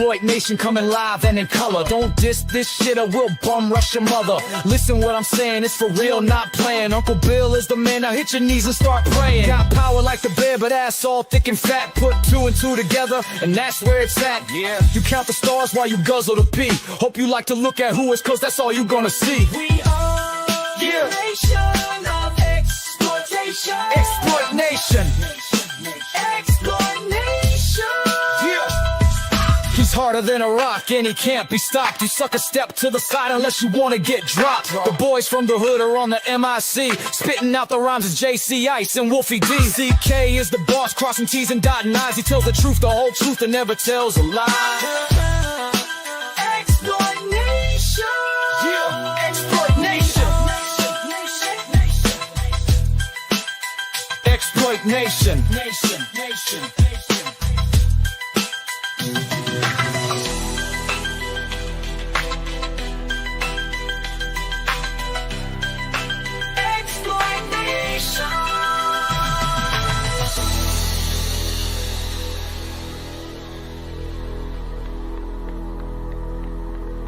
ExploitNation coming live and in color. Don't diss this shit or we'll bum rush your mother. Listen what I'm saying, it's for real, not playing. Uncle Bill is the man, now hit your knees and start praying. Got power like the bear, but ass all thick and fat. Put two and two together, and that's where it's at. Yeah, you count the stars while you guzzle the pee. Hope you like to look at who is, cause that's all you gonna see. We are the nation of exploitation. ExploitNation. ExploitNation. Yeah. He's harder than a rock and he can't be stopped. You suck a step to the side unless you wanna get dropped. The boys from the hood are on the MIC, spitting out the rhymes as JC Ice and Wolfie D. CK is the boss, crossing T's and dotting I's. He tells the truth, the whole truth, and never tells a lie. ExploitNation. Yeah. ExploitNation. ExploitNation. Nation.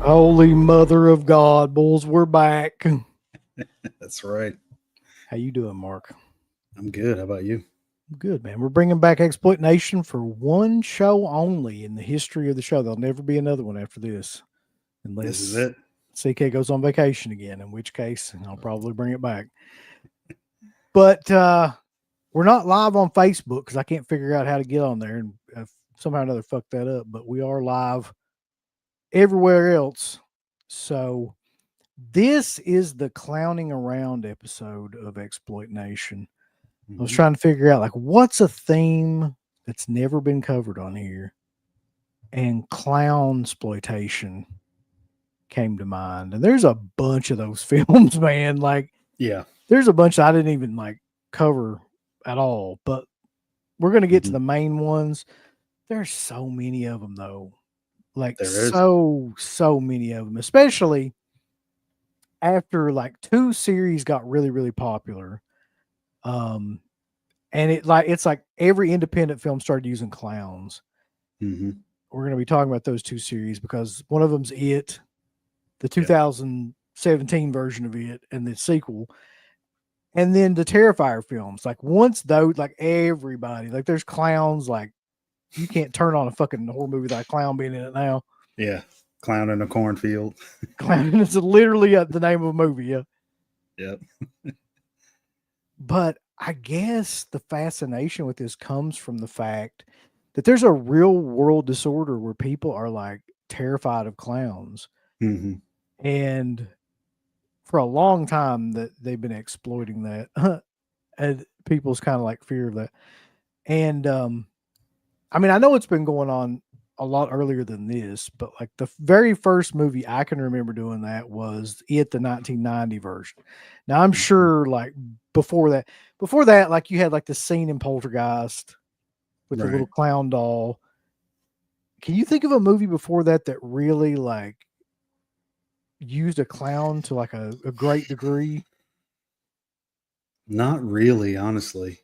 Holy mother of God, bulls, we're back. That's right. How you doing, Mark? I'm good. How about you? Good, man. We're bringing back ExploitNation for one show only in the history of the show. There'll never be another one after this. Unless This is it. CK goes on vacation again, in which case I'll probably bring it back. But we're not live on Facebook because I can't figure out how to get on there, and somehow or another fucked that up. But we are live everywhere else. So this is the clowning around episode of ExploitNation. I was trying to figure out, like, what's a theme that's never been covered on here, and clown exploitation came to mind. And there's a bunch of those films, man. Like, Yeah. there's a bunch that I didn't even like cover at all, but we're going to get to the main ones. There's so many of them though. Like so many of them, especially after like 2 series got really, really popular. And it's like every independent film started using clowns. Mm-hmm. We're going to be talking about those 2 series because one of them's It, the 2017 version of It, and the sequel. And then the Terrifier films, like once those, like everybody, like there's clowns, like you can't turn on a fucking horror movie without a clown being in it now. Yeah. Clown in a cornfield. Clown is literally the name of a movie. Yeah. Yep. But I guess the fascination with this comes from the fact that there's a real world disorder where people are like terrified of clowns. Mm-hmm. And for a long time that they've been exploiting that and people's kind of like fear of that. And, I mean, I know it's been going on a lot earlier than this, but like the very first movie I can remember doing that was It, the 1990 version. Now I'm sure like before that, like you had like the scene in Poltergeist with the little clown doll. Can you think of a movie before that that really like used a clown to like a great degree? Not really, honestly.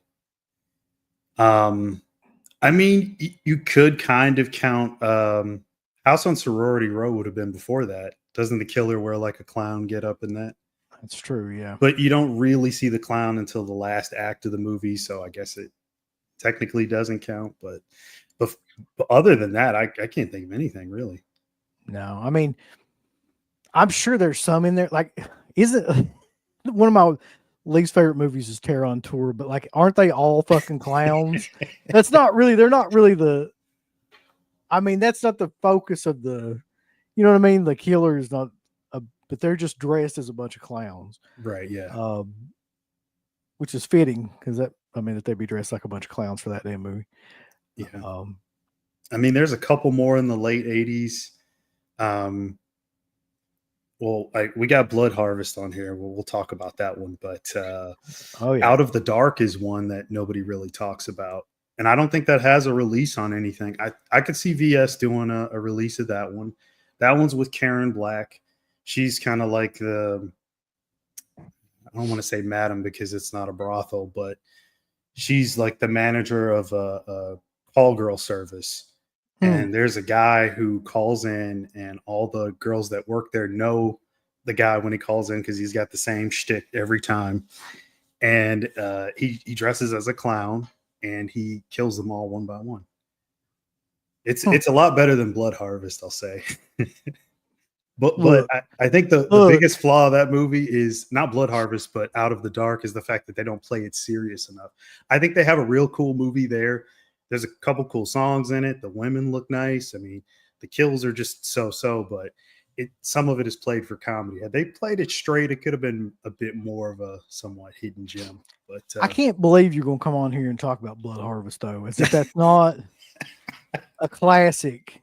I mean, you could kind of count House on Sorority Row would have been before that. Doesn't the killer wear like a clown get up in that? That's true, yeah. But you don't really see the clown until the last act of the movie, so I guess it technically doesn't count. But other than that, I can't think of anything really. No, I mean, I'm sure there's some in there. Like, isn't one of my least favorite movies is Terror on Tour, but like, aren't they all fucking clowns? They're not really I mean, that's not the focus of the, you know what I mean? The killer is not, but they're just dressed as a bunch of clowns. Right. Yeah. Which is fitting because that they'd be dressed like a bunch of clowns for that damn movie. Yeah. I mean, there's a couple more in the late 80s. Well, we got Blood Harvest on here. We'll talk about that one. But Out of the Dark is one that nobody really talks about. And I don't think that has a release on anything. I could see VS doing a release of that one. That one's with Karen Black. She's kind of like I don't want to say madam because it's not a brothel, but she's like the manager of a call girl service. And there's a guy who calls in, and all the girls that work there know the guy when he calls in because he's got the same shtick every time. And he dresses as a clown, and he kills them all one by one. It's a lot better than Blood Harvest, I'll say. But I think the biggest flaw of that movie is not Blood Harvest, but Out of the Dark, is the fact that they don't play it serious enough. I think they have a real cool movie there. There's a couple cool songs in it. The women look nice. I mean, the kills are just so, but some of it is played for comedy. Had they played it straight, it could have been a bit more of a somewhat hidden gem. But I can't believe you're going to come on here and talk about Blood Harvest, though, as if that's not a classic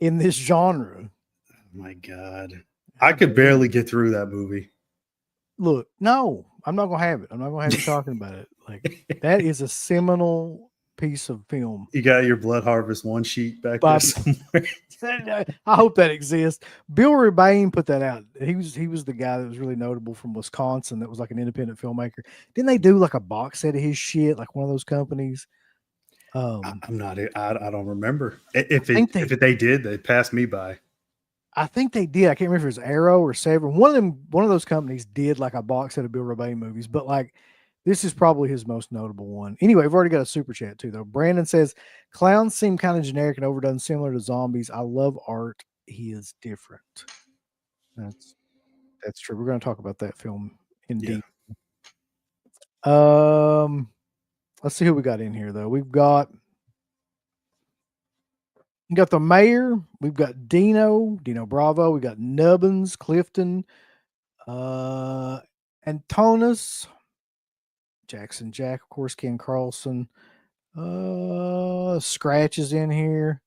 in this genre. Oh my God. I could barely get through that movie. Look, no, I'm not going to have it. I'm not going to have you talking about it. Like, that is a seminal piece of film. You got your Blood Harvest one sheet back there somewhere. I hope that exists. Bill Rebane put that out. He was the guy that was really notable from Wisconsin that was like an independent filmmaker. Didn't they do like a box set of his shit, like one of those companies? I don't remember. If they did, they passed me by. I think they did. I can't remember if it was Arrow or Severin. One of those companies did like a box set of Bill Rebane movies, but like this is probably his most notable one. Anyway, we've already got a super chat too, though. Brandon says, clowns seem kind of generic and overdone, similar to zombies. I love Art. He is different. That's true. We're going to talk about that film in detail. Let's see who we got in here, though. We've got the mayor. We've got Dino Bravo. We got Nubbins, Clifton, Antonis, Jackson Jack, of course, Ken Carlson. Scratch is in here.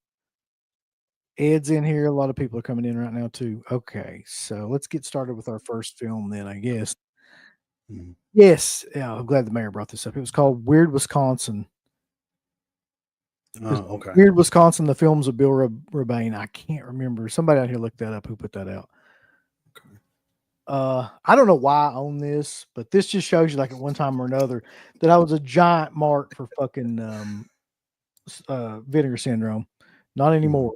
Ed's in here. A lot of people are coming in right now, too. Okay, so let's get started with our first film then, I guess. Mm-hmm. Yes. Yeah, I'm glad the mayor brought this up. It was called Weird Wisconsin. Oh, okay. Weird Wisconsin, the films of Bill Rebane. I can't remember. Somebody out here looked that up who put that out. Okay. I don't know why I own this, but this just shows you, like, at one time or another, that I was a giant mark for fucking Vinegar Syndrome. Not anymore.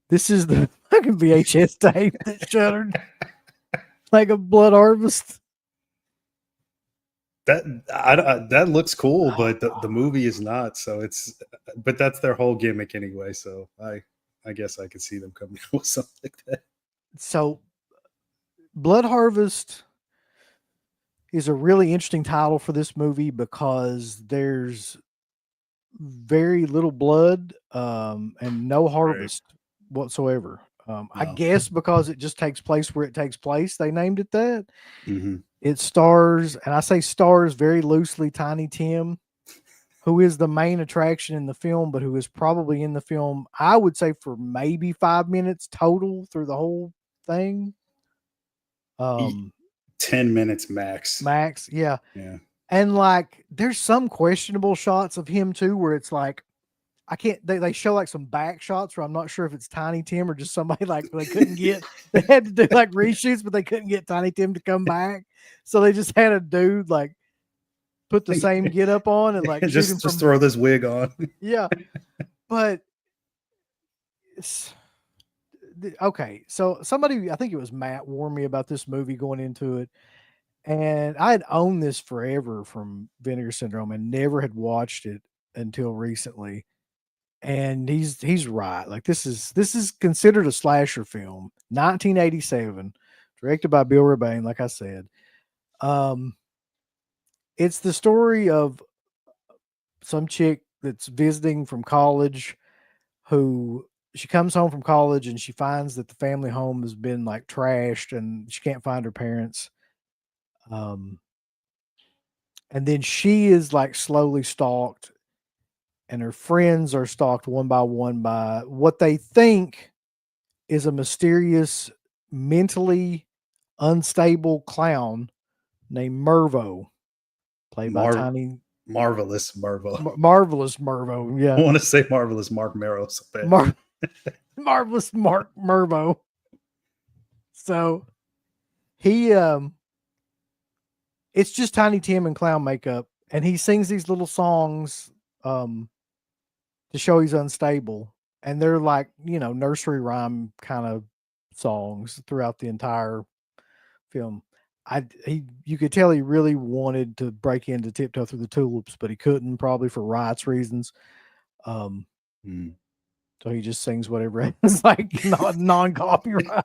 This is the fucking VHS tape that shuddered like a Blood Harvest. That looks cool, but the movie is not. So but that's their whole gimmick anyway. So I guess I could see them coming out with something like that. So Blood Harvest is a really interesting title for this movie because there's very little blood and no harvest whatsoever. I guess because it just takes place where it takes place, they named it that. Mm-hmm. It stars, and I say stars very loosely, Tiny Tim, who is the main attraction in the film, but who is probably in the film, I would say, for maybe 5 minutes total through the whole thing. 10 minutes max. Max, yeah. Yeah. And like, there's some questionable shots of him too, where it's like, I can't, they show like some back shots where I'm not sure if it's Tiny Tim or just somebody like they couldn't get, they had to do like reshoots, but they couldn't get Tiny Tim to come back. So they just had a dude like put the same get up on and like just throw this wig on. Yeah. But okay. So somebody, I think it was Matt, warned me about this movie going into it. And I had owned this forever from Vinegar Syndrome and never had watched it until recently. And he's right. Like this is considered a slasher film, 1987, directed by Bill Rebane, like I said. It's the story of some chick that's visiting from college who she comes home from college and she finds that the family home has been like trashed and she can't find her parents. And then she is like slowly stalked, and her friends are stalked one by one by what they think is a mysterious, mentally unstable clown named Mervo, played by Marvelous Mervo. Marvelous Mervo, yeah. I want to say Marvelous Mark Merrow. So Marvelous Mark Mervo. So he, it's just Tiny Tim in clown makeup, and he sings these little songs to show he's unstable. and they're like, nursery rhyme kind of songs throughout the entire film. You could tell he really wanted to break into Tiptoe Through the Tulips, but he couldn't, probably for rights reasons. So he just sings whatever it's like, not non-copyright.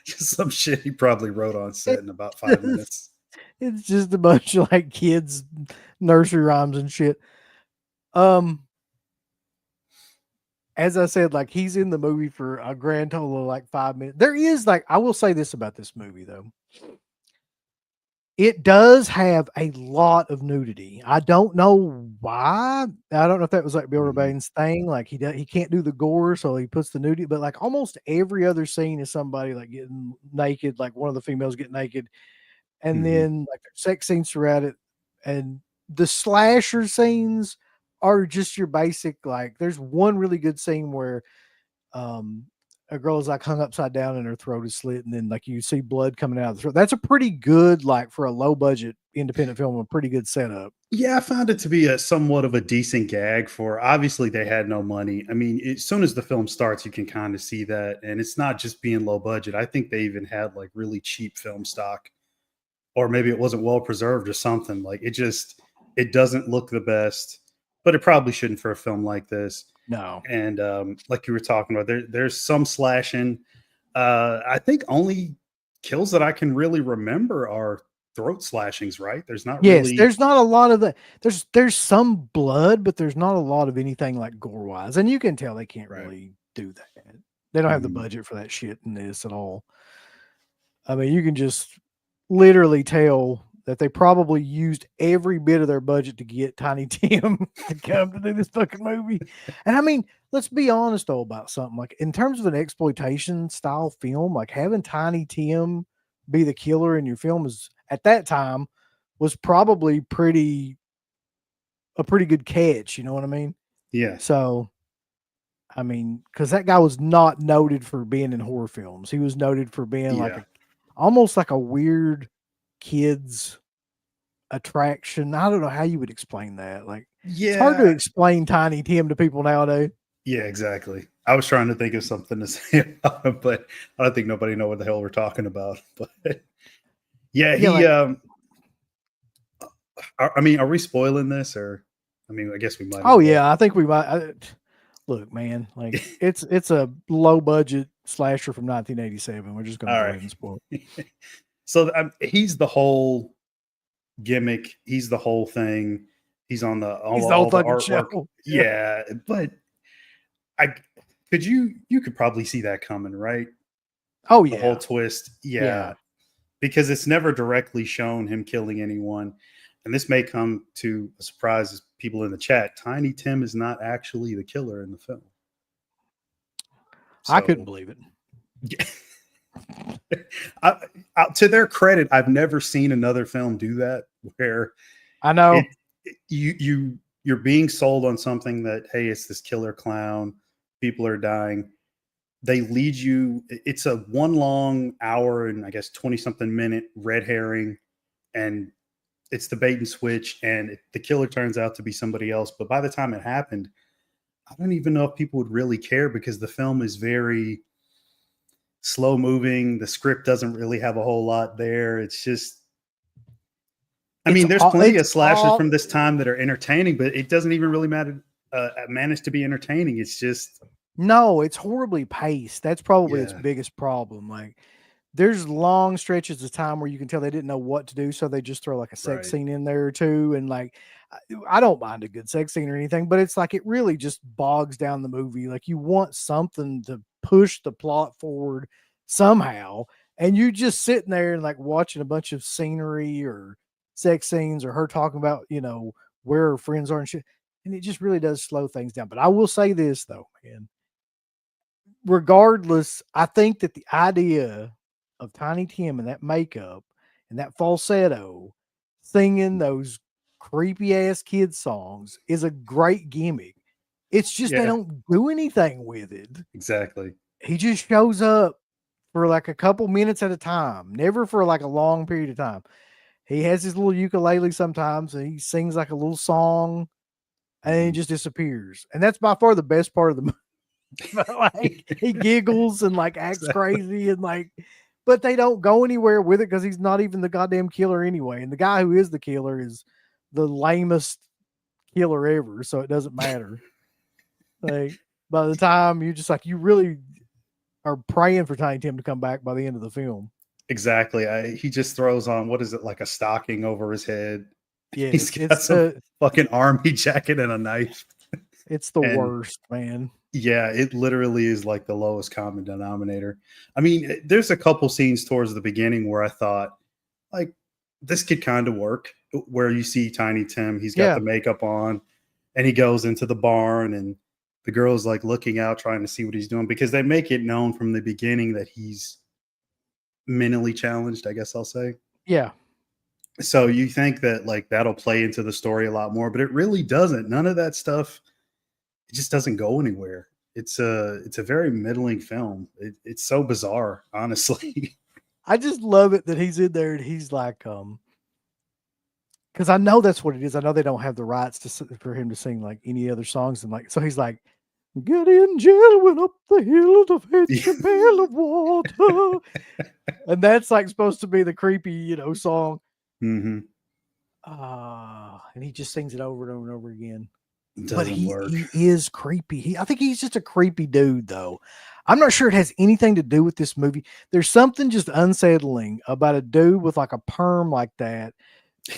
Just some shit he probably wrote on set in about 5 minutes. It's just a bunch of like kids nursery rhymes and shit. As I said, like he's in the movie for a grand total of like 5 minutes. There is like, I will say this about this movie though. It does have a lot of nudity. I don't know why. I don't know if that was like Bill Rebane's thing. Like he can't do the gore, so he puts the nudity. But like almost every other scene is somebody like getting naked, like one of the females getting naked, and then like there's sex scenes throughout it. And the slasher scenes are just your basic, like there's one really good scene where a girl is like hung upside down and her throat is slit, and then like you see blood coming out of the throat. That's a pretty good, like for a low budget independent film, a pretty good setup. Yeah, I found it to be a somewhat of a decent gag for, obviously they had no money. I mean, as soon as the film starts, you can kind of see that. And it's not just being low budget. I think they even had like really cheap film stock, or maybe it wasn't well preserved or something. Like it doesn't look the best, but it probably shouldn't for a film like this. No. And like you were talking about, there's some slashing. I think only kills that I can really remember are throat slashings, right? There's not really. There's not a lot of the there's some blood, but there's not a lot of anything like gore wise. And you can tell they can't really do that. They don't have the budget for that shit in this at all. I mean, you can just literally tell that they probably used every bit of their budget to get Tiny Tim to come to do this fucking movie. And I mean, let's be honest though about something. Like in terms of an exploitation style film, like having Tiny Tim be the killer in your film is at that time was probably a pretty good catch. You know what I mean? Yeah. So, I mean, because that guy was not noted for being in horror films. He was noted for being like almost like a weird kids attraction. I don't know how you would explain that. Like, it's hard to explain Tiny Tim to people nowadays. Yeah, exactly. I was trying to think of something to say about him, but I don't think nobody know what the hell we're talking about. But I mean, are we spoiling this, or I mean, I guess we might. Oh yeah, I think we might. Look, man, like it's a low budget slasher from 1987. We're just going to go ahead and spoil it. So he's the whole gimmick. He's the whole thing. He's on the all the artwork. Show. Yeah, but you could probably see that coming, right? Oh yeah, the whole twist. Yeah, because it's never directly shown him killing anyone. And this may come to a surprise as people in the chat. Tiny Tim is not actually the killer in the film. So, I couldn't believe it. To their credit, I've never seen another film do that where I know you're being sold on something that, hey, it's this killer clown, people are dying. They lead you. It's a one long hour and I guess 20 something minute red herring, and it's the bait and switch, and the killer turns out to be somebody else. But by the time it happened, I don't even know if people would really care because the film is very slow moving. The script doesn't really have a whole lot there. It's just, I mean, there's plenty of slashers from this time that are entertaining, but it doesn't even really manage to be entertaining. It's just. No, it's horribly paced. That's probably its biggest problem. Like, there's long stretches of time where you can tell they didn't know what to do, so they just throw like a sex scene in there too. And like, I don't mind a good sex scene or anything, but it's like it really just bogs down the movie. Like, you want something to push the plot forward somehow, and you just sitting there and like watching a bunch of scenery or sex scenes or her talking about where her friends are and shit, and it just really does slow things down. But I will say this though, man. Regardless, I think that the idea of Tiny Tim and that makeup and that falsetto singing those creepy ass kid songs is a great gimmick. It's just they don't do anything with it. Exactly. He just shows up for like a couple minutes at a time, never for like a long period of time. He has his little ukulele sometimes and he sings like a little song. and then he just disappears. And that's by far the best part of the movie. Like, he giggles and like acts crazy and like, but they don't go anywhere with it because he's not even the goddamn killer anyway. And the guy who is the killer is the lamest killer ever, so it doesn't matter. Like, by the time you just like, you really are praying for Tiny Tim to come back by the end of the film. Exactly. He just throws on, what is it, like a stocking over his head. Yeah, he's got some fucking army jacket and a knife. It's the worst, man. Yeah, it literally is like the lowest common denominator. I mean, there's a couple scenes towards the beginning where I thought, like, this could kind of work, where you see Tiny Tim, he's got the makeup on, and he goes into the barn, and the girl's like looking out, trying to see what he's doing, because they make it known from the beginning that he's mentally challenged, I guess I'll say. Yeah. So you think that like that'll play into the story a lot more, but it really doesn't. None of that stuff, it just doesn't go anywhere. It's a very middling film. It's so bizarre, honestly. I just love it that he's in there and he's like, because I know that's what it is. I know they don't have the rights for him to sing like any other songs, and like, so he's like, Gideon Jill went up the hill to fetch a pail of water, and that's like supposed to be the creepy, song. Mm-hmm. And he just sings it over and over and over again. But he is creepy. I think he's just a creepy dude, though. I'm not sure it has anything to do with this movie. There's something just unsettling about a dude with like a perm like that,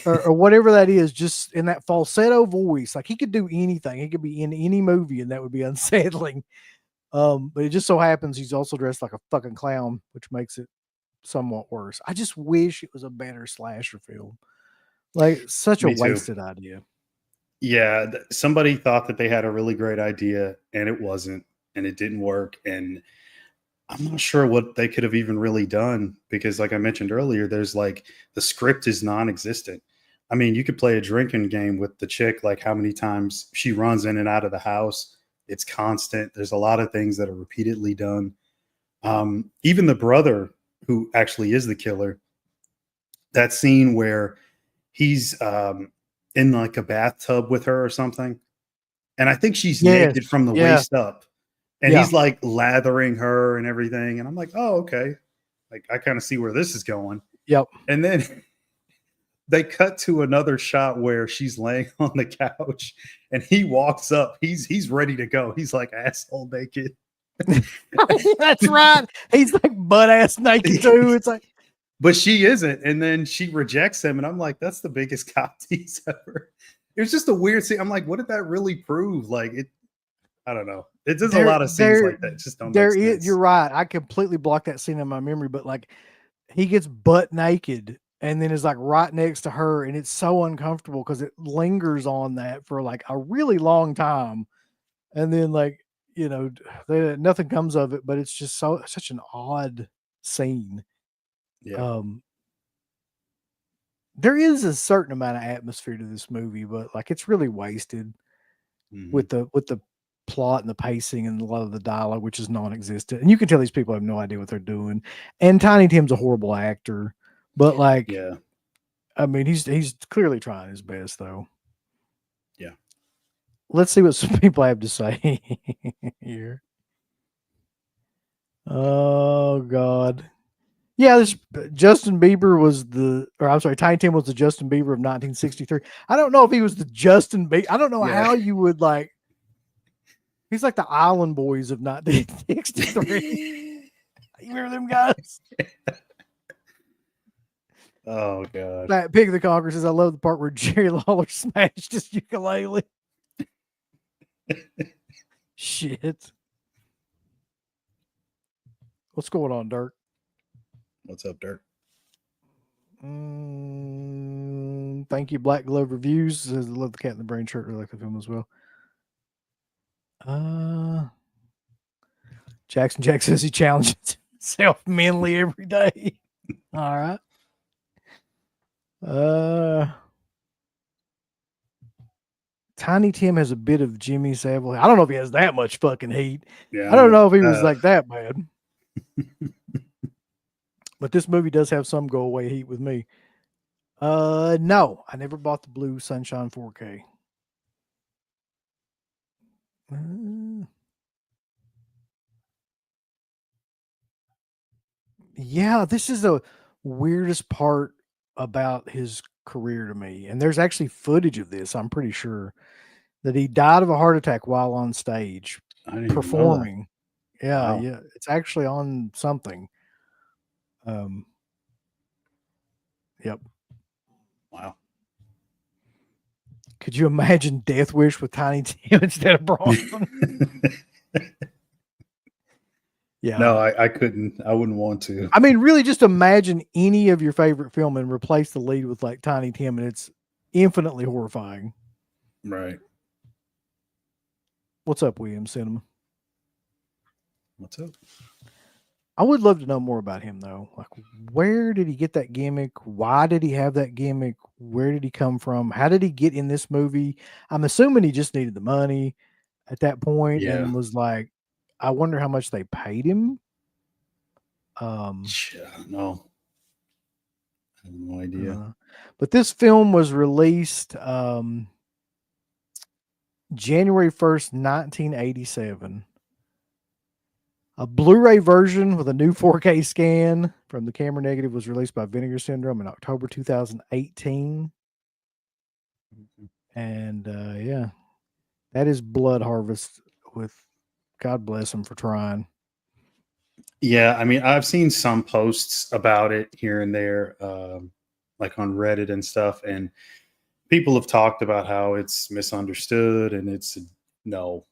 or whatever that is, just in that falsetto voice. Like, he could do anything. He could be in any movie, and that would be unsettling. But it just so happens he's also dressed like a fucking clown, which makes it somewhat worse. I just wish it was a better slasher film. Like, such a wasted idea. Yeah, somebody thought that they had a really great idea, and it wasn't, and it didn't work. And I'm not sure what they could have even really done, because like I mentioned earlier, there's like, the script is non-existent. I mean, you could play a drinking game with the chick, like how many times she runs in and out of the house. It's constant. There's a lot of things that are repeatedly done. Even the brother, who actually is the killer, that scene where he's in like a bathtub with her or something, and I think she's naked from the waist up, and he's like lathering her and everything, and I'm like, oh, okay, like I kind of see where this is going. Yep. And then they cut to another shot where she's laying on the couch, and he walks up, he's ready to go, he's like asshole naked. That's right, he's like butt ass naked too. It's like, but she isn't, and then she rejects him, and I'm like, that's the biggest cop tease ever. It was just a weird scene. I'm like, what did that really prove? Like, I don't know. There's a lot of scenes like that just don't make sense. You're right. I completely blocked that scene in my memory, but like, he gets butt naked and then is like right next to her, and it's so uncomfortable because it lingers on that for like a really long time, and then like, nothing comes of it, but it's just such an odd scene. Yeah. There is a certain amount of atmosphere to this movie, but like, it's really wasted with the plot and the pacing and a lot of the dialogue, which is non-existent. And you can tell these people have no idea what they're doing. And Tiny Tim's a horrible actor, but like, I mean, he's clearly trying his best, though. Yeah. Let's see what some people have to say here. Oh God. Yeah, Justin Bieber was Tiny Tim was the Justin Bieber of 1963. I don't know if he was the Justin Bieber. I don't know how you would like. He's like the Island Boys of 1963. You remember them guys? Oh God. That Pig of the Conqueror says, I love the part where Jerry Lawler smashed his ukulele. Shit. What's going on, Dirk? What's up, Dirk? Thank you, Black Glove Reviews. Says, I love the Cat in the Brain shirt. I like the film as well. Jackson Jack says he challenges himself mentally every day. All right. Tiny Tim has a bit of Jimmy Savile. I don't know if he has that much fucking heat. Yeah, I don't know if he was like that bad. But this movie does have some go away heat with me. No, I never bought the Blue Sunshine 4K. Yeah, this is the weirdest part about his career to me. And there's actually footage of this, I'm pretty sure, that he died of a heart attack while on stage I didn't even know that. performing. Yeah, Wow. yeah. It's actually on something. Yep. Wow. Could you imagine Death Wish with Tiny Tim instead of Bronson? Yeah. No, I couldn't. I wouldn't want to. I mean, really, just imagine any of your favorite film and replace the lead with like Tiny Tim, and it's infinitely horrifying. Right. What's up, William Cinema? What's up? I would love to know more about him, though. Like, where did he get that gimmick? Why did he have that gimmick? Where did he come from? How did he get in this movie? I'm assuming he just needed the money at that point and was like, I wonder how much they paid him. No. I have no idea. But this film was released January 1st, 1987. A Blu-ray version with a new 4K scan from the camera negative was released by Vinegar Syndrome in October 2018. And yeah, that is Blood Harvest with God bless him for trying. Yeah, I mean, I've seen some posts about it here and there, like on Reddit and stuff, and people have talked about how it's misunderstood, and it's not.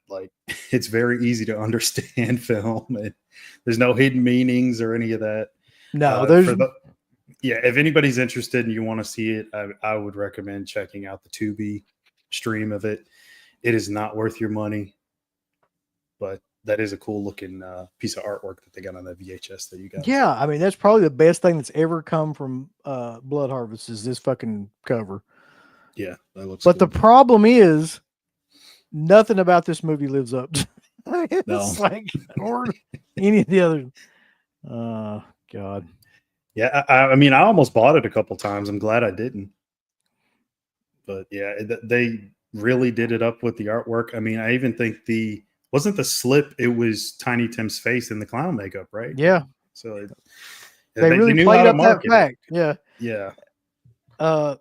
Like, it's very easy to understand film, and there's no hidden meanings or any of that. No, if anybody's interested and you want to see it, I would recommend checking out the Tubi stream of it. It is not worth your money, but that is a cool looking piece of artwork that they got on that VHS that you got. Yeah, I mean, that's probably the best thing that's ever come from Blood Harvest is this fucking cover. Yeah, that looks But cool. the problem is nothing about this movie lives up to it's like or any of the other. God. Yeah, I mean, I almost bought it a couple times. I'm glad I didn't. But yeah, they really did it up with the artwork. I mean, I even think wasn't the slip, it was Tiny Tim's face in the clown makeup, right? Yeah. So they really knew played how to up that market fact. it. Yeah. Yeah.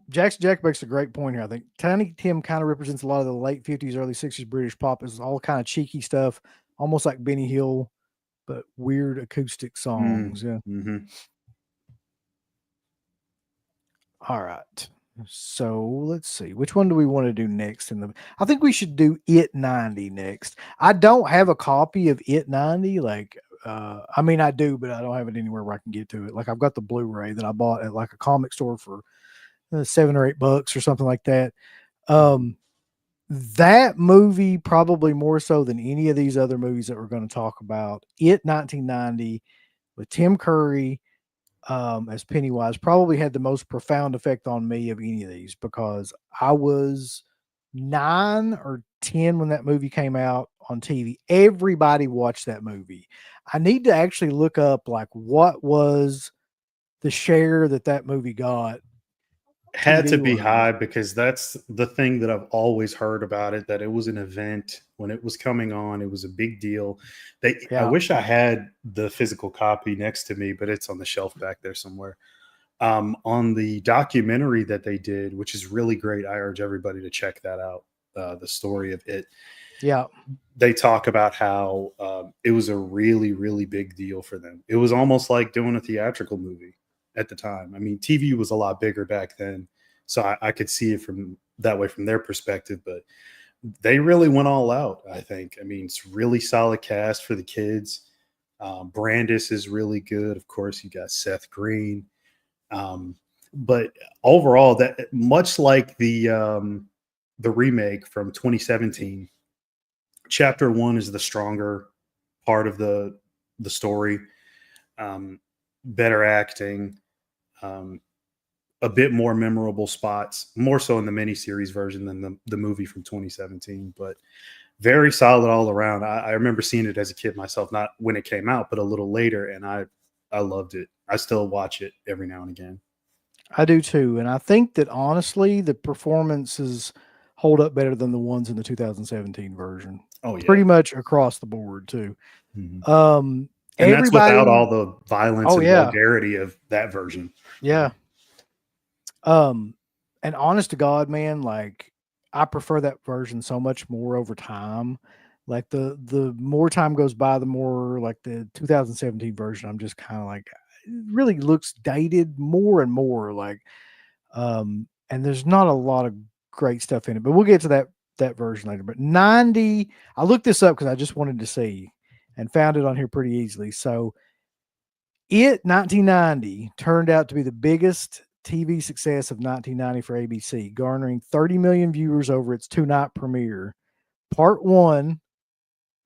Jackson Jack makes a great point here. I think Tiny Tim kind of represents a lot of the late 50s, early 60s British pop. It's all kind of cheeky stuff, almost like Benny Hill, but weird acoustic songs. Yeah. Mm-hmm. All right. So let's see. Which one do we want to do next? I think we should do It 90 next. I don't have a copy of It 90. I mean, I do, but I don't have it anywhere where I can get to it. Like, I've got the Blu-ray that I bought at like a comic store for $7 or $8 or something like that. That movie, probably more so than any of these other movies that we're going to talk about, It 1990 with Tim Curry as Pennywise, probably had the most profound effect on me of any of these, because I was 9 or 10 when that movie came out on TV. Everybody watched that movie. I need to actually look up like what was the share that movie got. Had to be high, because that's the thing that I've always heard about it, that it was an event when it was coming on. It was a big deal. I wish I had the physical copy next to me, but it's on the shelf back there somewhere. On the documentary that they did, which is really great, I urge everybody to check that out. The story of it. Yeah. They talk about how it was a really, really big deal for them. It was almost like doing a theatrical movie at the time. I mean, TV was a lot bigger back then, so I could see it from that way from their perspective, but they really went all out, I think. I mean, it's really solid cast for the kids. Brandis is really good. Of course, you got Seth Green. But overall, that much like the remake from 2017, Chapter 1 is the stronger part of the story. Better acting, a bit more memorable spots, more so in the miniseries version than the movie from 2017, but very solid all around. I remember seeing it as a kid myself, not when it came out, but a little later, and I loved it. I still watch it every now and again. I do too. And I think that honestly, the performances hold up better than the ones in the 2017 version. Oh yeah, pretty much across the board too. Mm-hmm. And that's without all the violence and vulgarity of that version. Yeah. And honest to God, man, like I prefer that version so much more over time. Like the more time goes by, the more like the 2017 version, I'm just kind of like, it really looks dated more and more. Like, and there's not a lot of great stuff in it, but we'll get to that version later. But 90, I looked this up because I just wanted to see and found it on here pretty easily. So 1990 turned out to be the biggest TV success of 1990 for ABC, garnering 30 million viewers over its 2-night premiere. Part 1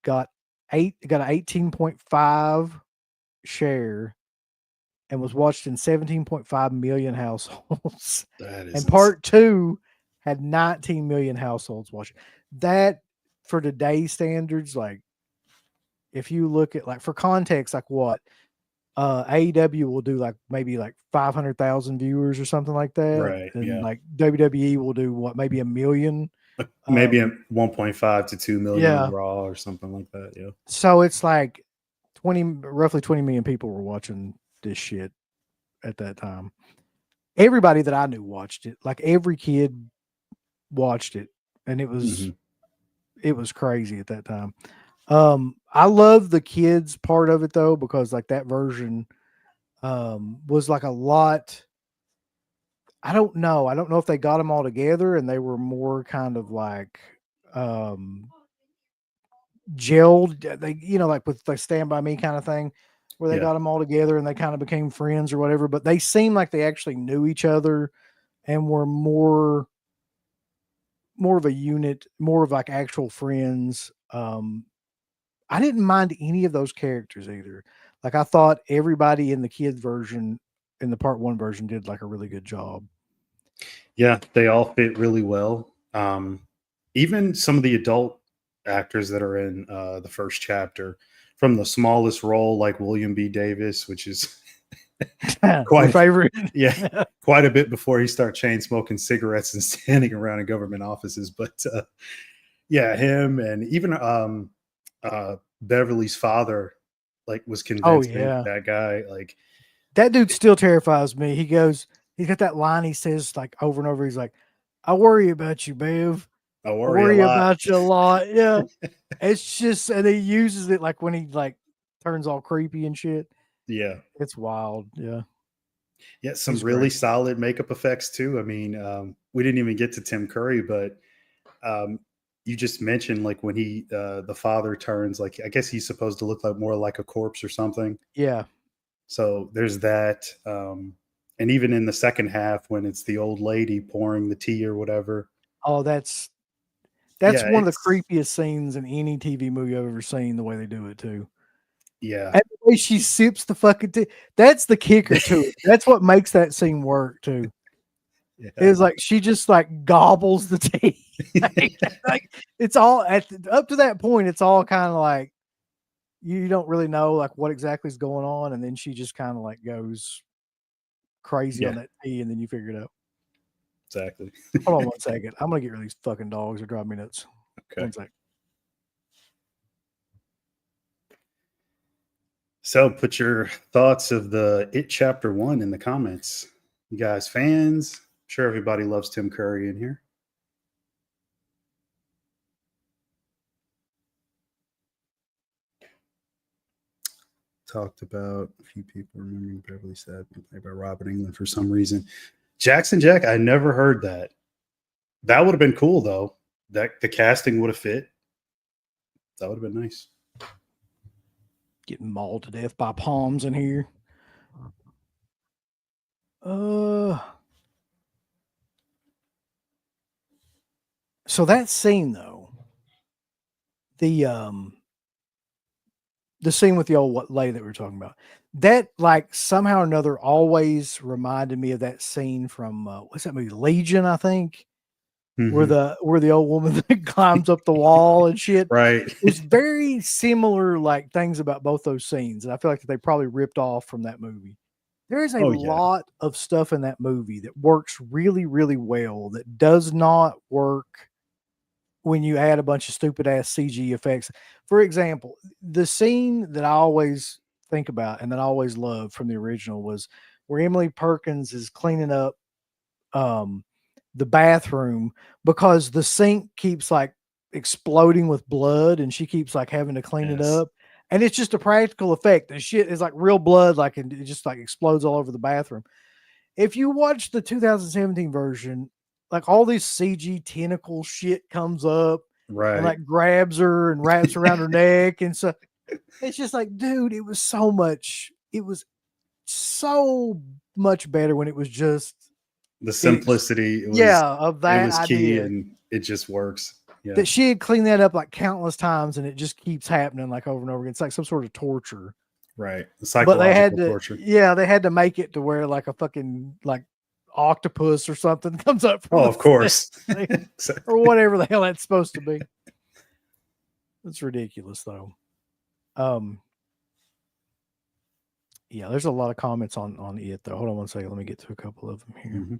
got an 18.5 share and was watched in 17.5 million households. And Part 2 had 19 million households watching. That, for today's standards, like if you look at, like, for context, like what AEW will do, like maybe like 500,000 viewers or something like that, right? And like WWE will do what, maybe a million, maybe 1.5 to 2 million on Raw or something like that. Yeah. So it's like roughly 20 million people were watching this shit at that time. Everybody that I knew watched it. Like every kid watched it, and it was crazy at that time. I love the kids part of it though, because like that version was like a lot. I don't know if they got them all together and they were more kind of like gelled, they, like with like Stand By Me kind of thing, where they got them all together and they kind of became friends or whatever, but they seemed like they actually knew each other and were more of a unit, more of like actual friends. I didn't mind any of those characters either. Like I thought everybody in the kid version, in the Part 1 version, did like a really good job. Yeah, they all fit really well. Even some of the adult actors that are in the first chapter, from the smallest role like William B. Davis, which is quite favorite. Yeah, quite a bit before he starts chain smoking cigarettes and standing around in government offices. But yeah, him, and even Beverly's father, like, was convincing that guy. Like, that dude still terrifies me. He's got that line he says like over and over. He's like, "I worry about you, Bev. I worry about you a lot." Yeah. It's just, and he uses it like when he like turns all creepy and shit. Yeah. It's wild. Yeah. Yeah. Some really solid makeup effects too. I mean, we didn't even get to Tim Curry, but you just mentioned like when he, the father turns, like, I guess he's supposed to look like more like a corpse or something. Yeah. So there's that. And even in the second half, when it's the old lady pouring the tea or whatever. Oh, that's one of the creepiest scenes in any TV movie I've ever seen, the way they do it too. Yeah. And the way she sips the fucking tea. That's the kicker to it. That's what makes that scene work too. Yeah. It's like she just like gobbles the tea. like it's all up to that point, it's all kind of like you don't really know like what exactly is going on, and then she just kind of like goes crazy on that tea, and then you figure it out. Exactly. Hold on 1 second. I'm gonna get rid of these fucking dogs. They're driving me nuts. Okay. 1 second. So put your thoughts of the It Chapter 1 in the comments. You guys fans? I'm sure everybody loves Tim Curry in here. Talked about a few people remembering Beverly Sad being played by Robert Englund for some reason. Jackson Jack, I never heard that. That would have been cool though. That the casting would have fit. That would have been nice. Getting mauled to death by palms in here. So that scene though, the scene with the old lady that we were talking about, that like somehow or another always reminded me of that scene from what's that movie, Legion, I think, where the old woman that climbs up the wall and shit. Right. It's very similar like things about both those scenes, and I feel like they probably ripped off from that movie. There is a lot of stuff in that movie that works really, really well that does not work when you add a bunch of stupid ass CG effects. For example, the scene that I always think about and that I always loved from the original was where Emily Perkins is cleaning up um the bathroom because the sink keeps like exploding with blood and she keeps like having to clean it Yes. up. And it's just a practical effect. The shit is like real blood, like, and it just like explodes all over the bathroom. If you watch the 2017 version, like all this CG tentacle shit comes up and Right. like grabs her and wraps around her neck. And so it's just like, dude, it was so much better when it was just The simplicity, of it that was key idea and it just works. Yeah. that she had cleaned that up like countless times and it just keeps happening like over and over again. It's like some sort of torture. Right. But they had Psychological to, torture. they had to make it to where like a fucking like octopus or something comes up from Oh, the of course. or whatever the hell that's supposed to be. It's ridiculous though. Yeah, there's a lot of comments on it though. Hold on one second. Let me get to a couple of them here. Mm-hmm.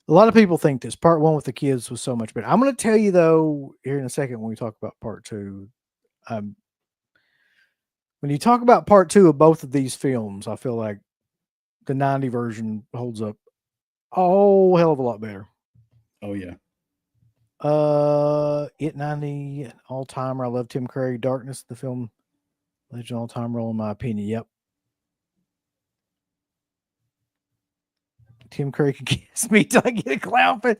A lot of people think this part one with the kids was so much better. I'm going to tell you though here in a second when we talk about part two. When you talk about part two of both of these films, I feel like the 90 version holds up a hell of a lot better. Oh yeah. It 90 all timer. I love Tim Curry. Darkness, the film, legend all time role in my opinion. Yep. Tim Curry can kiss me till I get a clown face.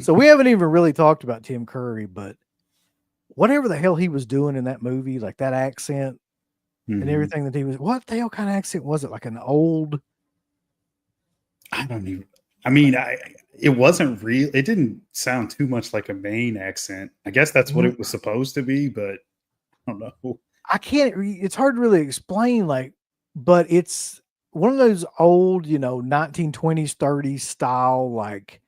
So we haven't even really talked about Tim Curry, but whatever the hell he was doing in that movie, like that accent and everything that he was, what the hell kind of accent was it? Like an old? I don't even. I mean, it wasn't real. It didn't sound too much like a Maine accent. I guess that's what it was supposed to be, but I don't know. I can't. It's hard to really explain. Like, but it's one of those old, 1920s, 30s style, like,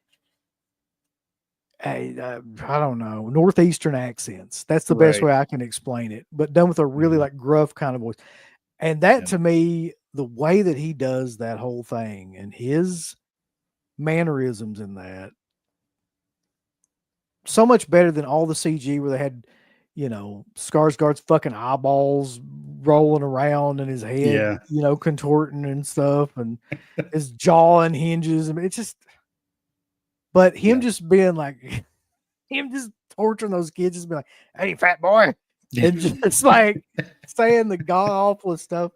I don't know, northeastern accents. That's the best Right. way I can explain it. But done with a really like gruff kind of voice. And that to me, the way that he does that whole thing and his mannerisms in that, so much better than all the CG where they had, Skarsgård's fucking eyeballs rolling around and his head, Yeah. Contorting and stuff, and his jaw unhinges. I mean, it's just, but him just being like, him just torturing those kids, just be like, "Hey, fat boy," and just like saying the god awful stuff.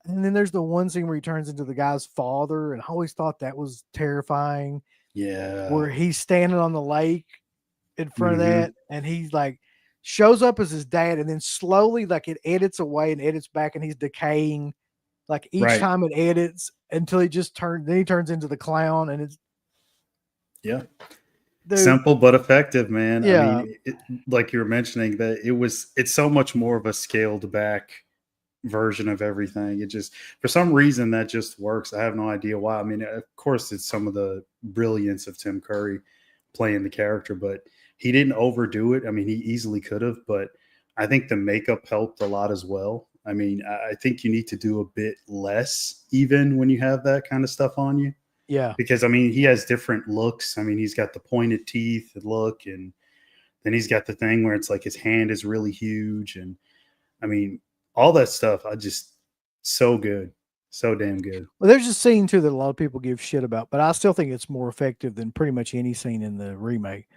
And then there's the one scene where he turns into the guy's father, and I always thought that was terrifying. Yeah. Where he's standing on the lake in front of that, and he's like shows up as his dad, and then slowly like it edits away and edits back, and he's decaying like each time it edits until he turns into the clown, and it's dude, simple but effective, man. Yeah. I mean, like you were mentioning that it's so much more of a scaled back version of everything. It just, for some reason, that just works. I have no idea why. I mean, of course it's some of the brilliance of Tim Curry playing the character, but he didn't overdo it. I mean, he easily could have, but I think the makeup helped a lot as well. I mean, I think you need to do a bit less even when you have that kind of stuff on you. Yeah. Because I mean, he has different looks. I mean, he's got the pointed teeth look, and then he's got the thing where it's like his hand is really huge. And I mean, all that stuff, so good. So damn good. Well, there's a scene too that a lot of people give shit about, but I still think it's more effective than pretty much any scene in the remake.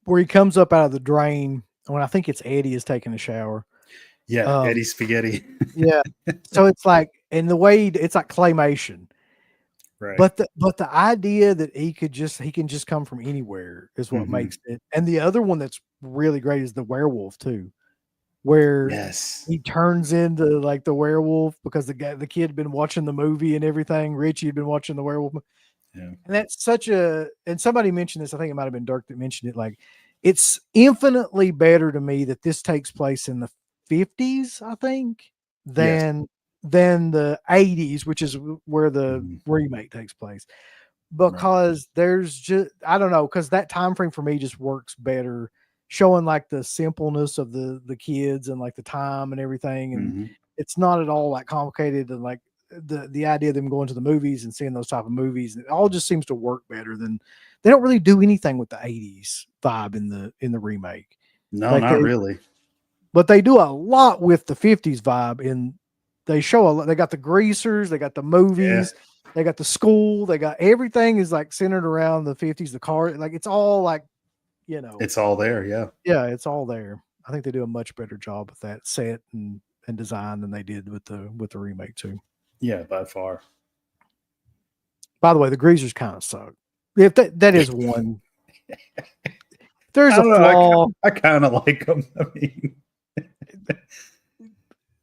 Where he comes up out of the drain when I think it's Eddie is taking a shower. Yeah, Eddie Spaghetti. Yeah. So it's like, in the way it's like claymation. Right. But the idea that he can just come from anywhere is what makes it. And the other one that's really great is the werewolf too, where he turns into like the werewolf because the kid had been watching the movie and everything. Richie had been watching the werewolf. Yeah. And that's and somebody mentioned this, I think it might have been Dirk that mentioned it, like it's infinitely better to me that this takes place in the 50s, I think, than the 80s, which is where the remake takes place. Because there's just, I don't know, because that time frame for me just works better, showing like the simpleness of the kids and like the time and everything. And it's not at all like complicated, and like the idea of them going to the movies and seeing those type of movies, it all just seems to work better than they don't really do anything with the 80s vibe in the remake. No, not really. But they do a lot with the 50s vibe, and they show a lot. They got the greasers, they got the movies, they got the school, they got everything is like centered around the 50s, the car, like it's all like, it's all there. Yeah. Yeah, it's all there. I think they do a much better job with that set and design than they did with the remake too. Yeah, by far. By the way, the greasers kind of suck. If that is one. There's a flaw. I kind of like them. I mean,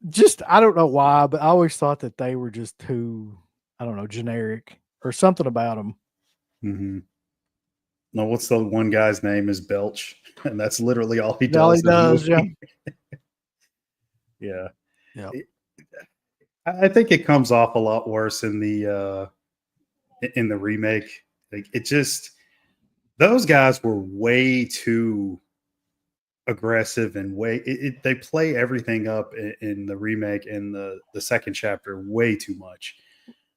just I don't know why, but I always thought that they were just too, I don't know, generic or something about them. Mm-hmm. No, what's the one guy's name is Belch, and that's literally all he does. All he does, yeah. Yeah. Yeah. I think it comes off a lot worse in the remake. Like it just, those guys were way too aggressive and they play everything up in the remake and the second chapter way too much.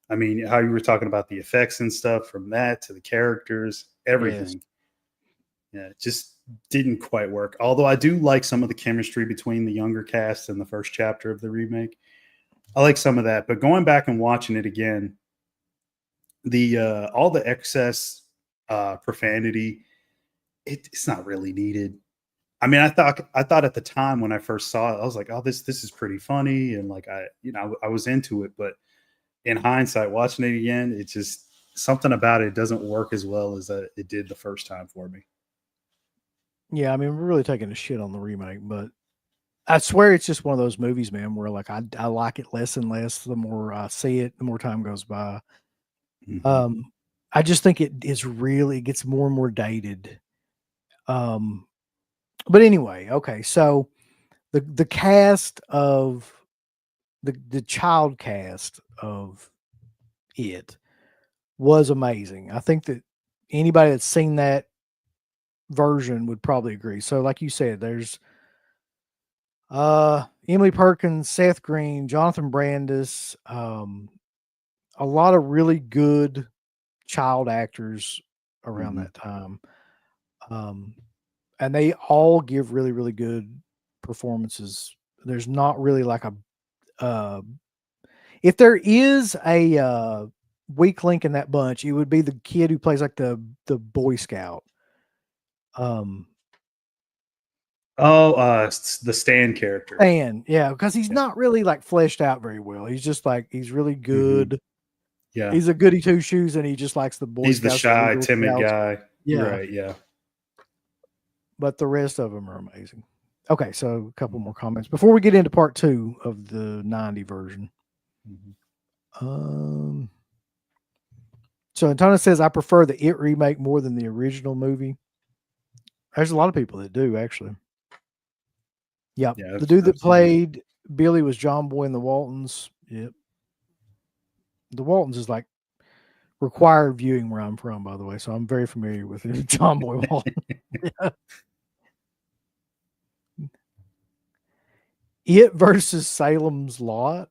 I mean, how you were talking about the effects and stuff, from that to the characters, everything. Yes. Yeah, it just didn't quite work. Although I do like some of the chemistry between the younger cast in the first chapter of the remake. I like some of that, but going back and watching it again, all the excess profanity, it's not really needed. I mean, I thought at the time when I first saw it, I was like, oh, this is pretty funny, and like I was into it, but in hindsight, watching it again, it's just something about it doesn't work as well as it did the first time for me. Yeah, I mean, we're really taking a shit on the remake, but I swear it's just one of those movies, man, where like I like it less and less the more I see it, the more time goes by. Mm-hmm. I just think it gets more and more dated. But anyway, okay, so the cast of the child cast of it was amazing. I think that anybody that's seen that version would probably agree. So like you said, there's Emily Perkins, Seth Green, Jonathan Brandis, a lot of really good child actors around that time. And they all give really, really good performances. There's not really like if there is a weak link in that bunch, it would be the kid who plays like the Boy Scout. The Stan character. Stan, yeah, because he's not really like fleshed out very well. He's just like, he's really good. Yeah. He's a goody two shoes, and he just likes the Boy Scouts. He's the shy, timid guy. Yeah. Right, yeah. But the rest of them are amazing. Okay, so a couple more comments before we get into part 2 of the 90 version. So Antonio says, I prefer the It remake more than the original movie. There's a lot of people that do, actually. Yep. Yeah, the dude that played Billy was John Boy in the Waltons. Yep. The Waltons is like required viewing where I'm from, by the way, so I'm very familiar with it. John Boy Walton. Yeah. It versus Salem's Lot.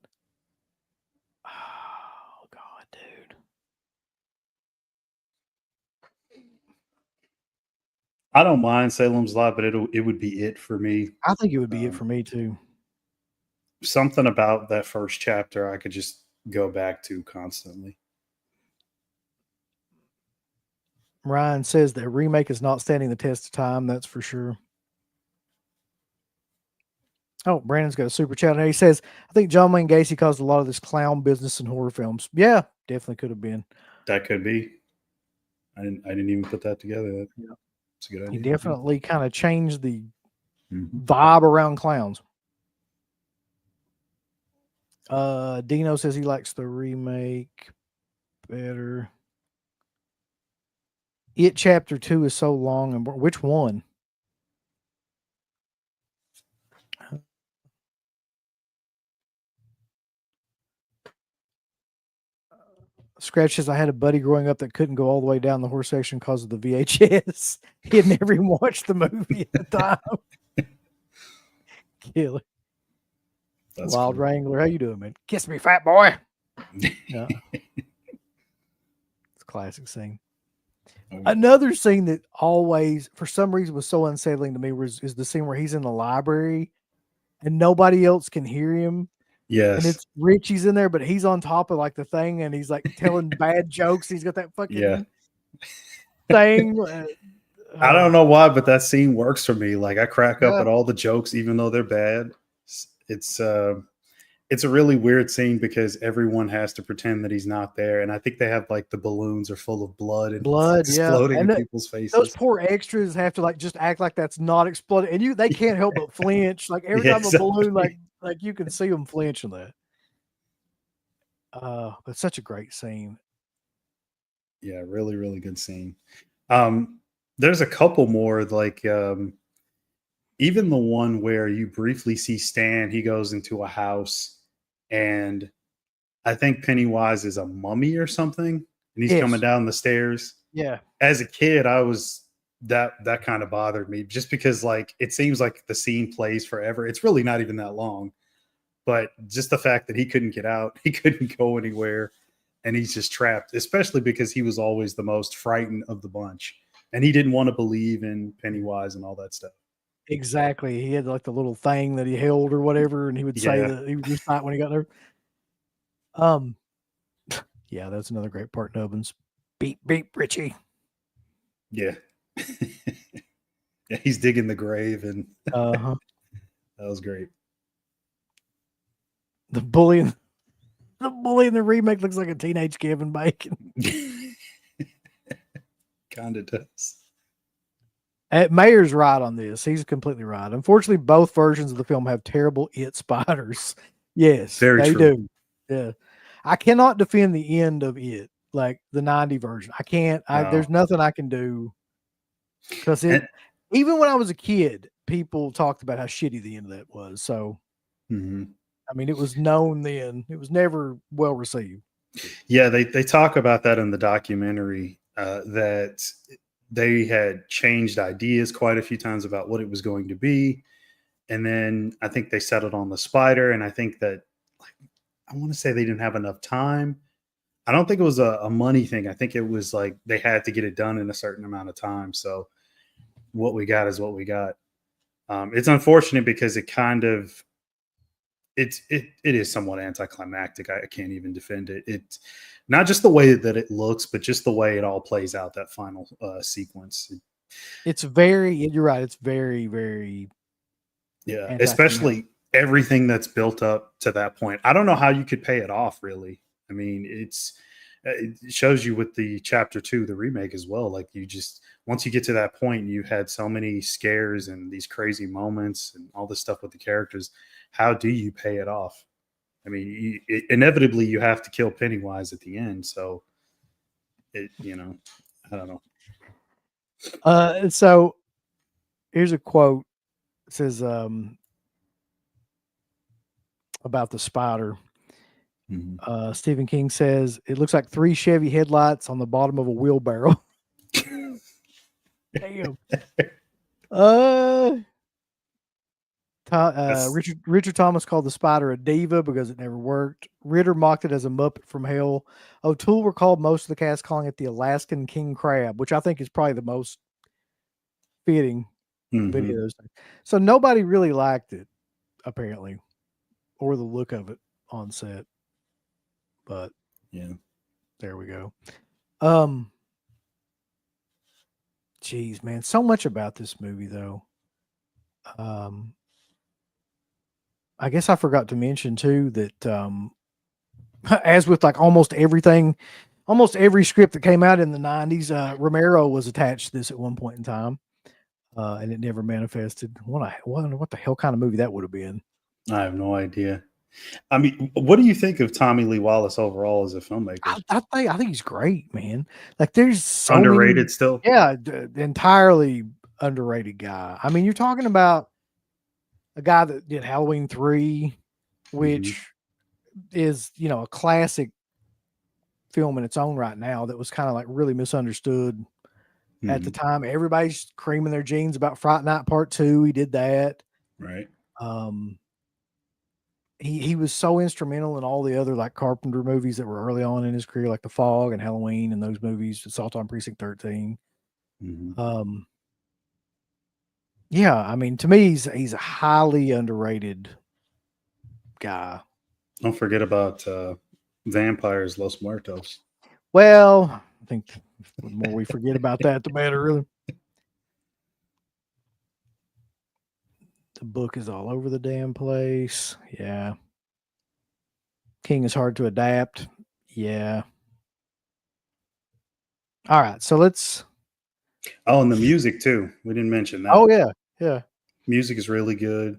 Oh God, dude. I don't mind Salem's Lot, but it would be It for me. I think it would be It for me too. Something about that first chapter I could just go back to constantly. Ryan says that remake is not standing the test of time. That's for sure. Oh, Brandon's got a super chat. And he says, I think John Wayne Gacy caused a lot of this clown business in horror films. Yeah, definitely could have been. That could be. I didn't even put that together. Yeah. It's a good idea. He definitely kind of changed the vibe around clowns. Dino says he likes the remake better. It Chapter 2 is so long. And which one? Scratch says, I had a buddy growing up that couldn't go all the way down the horse section because of the VHS. He had never even watched the movie at the time. Killer. That's Wild cool. Wrangler. How you doing, man? Kiss me, fat boy. Yeah. It's a classic scene. Another scene that always, for some reason, was so unsettling to me is the scene where he's in the library and nobody else can hear him. Yes. And it's Richie's in there, but he's on top of like the thing and he's like telling bad jokes. He's got that fucking thing. I don't know why, but that scene works for me. Like I crack up Yeah. at all the jokes, even though they're bad. It's a really weird scene because everyone has to pretend that he's not there. And I think they have like the balloons are full of blood and exploding in people's faces. Those poor extras have to like just act like that's not exploding. And they can't help but flinch. Like every time a balloon, like you can see them flinching that. But such a great scene. Yeah, really, really good scene. There's a couple more like even the one where you briefly see Stan, he goes into a house and I think Pennywise is a mummy or something, and he's coming down the stairs. Yeah. As a kid, I was that kind of bothered me just because like it seems like the scene plays forever. It's really not even that long, but just the fact that he couldn't get out, he couldn't go anywhere, and he's just trapped, especially because he was always the most frightened of the bunch, and he didn't want to believe in Pennywise and all that stuff. Exactly. He had like the little thing that he held or whatever, and he would say that he would recite when he got there. Yeah, that's another great part. Nubbins, beep beep, Richie. Yeah, yeah, he's digging the grave, and that was great. The bully in the remake looks like a teenage Kevin Bacon. Kinda does. Mayer's right on this. He's completely right. Unfortunately, both versions of the film have terrible it spiders. Yes, they do. Yeah. I cannot defend the end of it, like the 90 version. I can't. There's nothing I can do. Because even when I was a kid, people talked about how shitty the end of that was. So, I mean, it was known then. It was never well received. Yeah, they talk about that in the documentary, that they had changed ideas quite a few times about what it was going to be. And then I think they settled on the spider. And I think that, like, I want to say they didn't have enough time. I don't think it was a money thing. I think it was like they had to get it done in a certain amount of time. So what we got is what we got. It's unfortunate because it kind of, it is somewhat anticlimactic. I can't even defend it. It's not just the way that it looks, but just the way it all plays out, that final sequence. It's very, you're right. It's very, very. Yeah. Especially everything that's built up to that point. I don't know how you could pay it off, really. I mean, it shows you with the chapter 2, the remake as well. Like you just, once you get to that point, you had so many scares and these crazy moments and all this stuff with the characters. How do you pay it off? I mean, inevitably you have to kill Pennywise at the end. So I don't know. So here's a quote. It says, about the spider. Stephen King says, it looks like 3 Chevy headlights on the bottom of a wheelbarrow. Damn. Richard Thomas called the spider a diva because it never worked. Ritter mocked it as a Muppet from hell. O'Toole recalled most of the cast calling it the Alaskan king crab, which I think is probably the most fitting of any of those things. So nobody really liked it, apparently, or the look of it on set. But yeah, there we go. Geez, man, so much about this movie though. I guess I forgot to mention too that as with like almost every script that came out in the 90s, Romero was attached to this at one point in time, and it never manifested. What the hell kind of movie that would have been? I have no idea. I mean, what do you think of Tommy Lee Wallace overall as a filmmaker? I think he's great, man. Like there's so underrated still. Yeah, entirely underrated guy. I mean, you're talking about a guy that did Halloween 3, which is, a classic film in its own right now that was kind of like really misunderstood at the time. Everybody's creaming their jeans about Fright Night Part 2. He did that. Right. he was so instrumental in all the other like Carpenter movies that were early on in his career, like The Fog and Halloween and those movies, Assault on Precinct 13. Mm-hmm. Yeah, I mean, to me, he's a highly underrated guy. Don't forget about Vampires Los Muertos. Well, I think the more we forget about that, the better, really. The book is all over the damn place. Yeah. King is hard to adapt. Yeah. All right. So let's. Oh, and the music too. We didn't mention that. Oh, yeah. Yeah. Music is really good.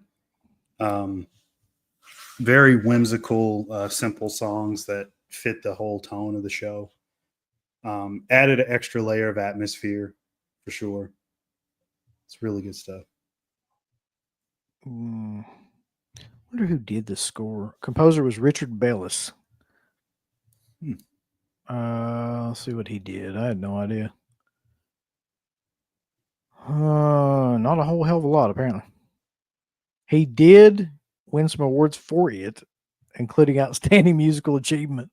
Very whimsical, simple songs that fit the whole tone of the show. Added an extra layer of atmosphere for sure. It's really good stuff. Wonder who did the score. Composer was Richard Bellis. Let's see what he did. I had no idea. Not a whole hell of a lot, apparently. He did win some awards for it, including Outstanding Musical Achievement.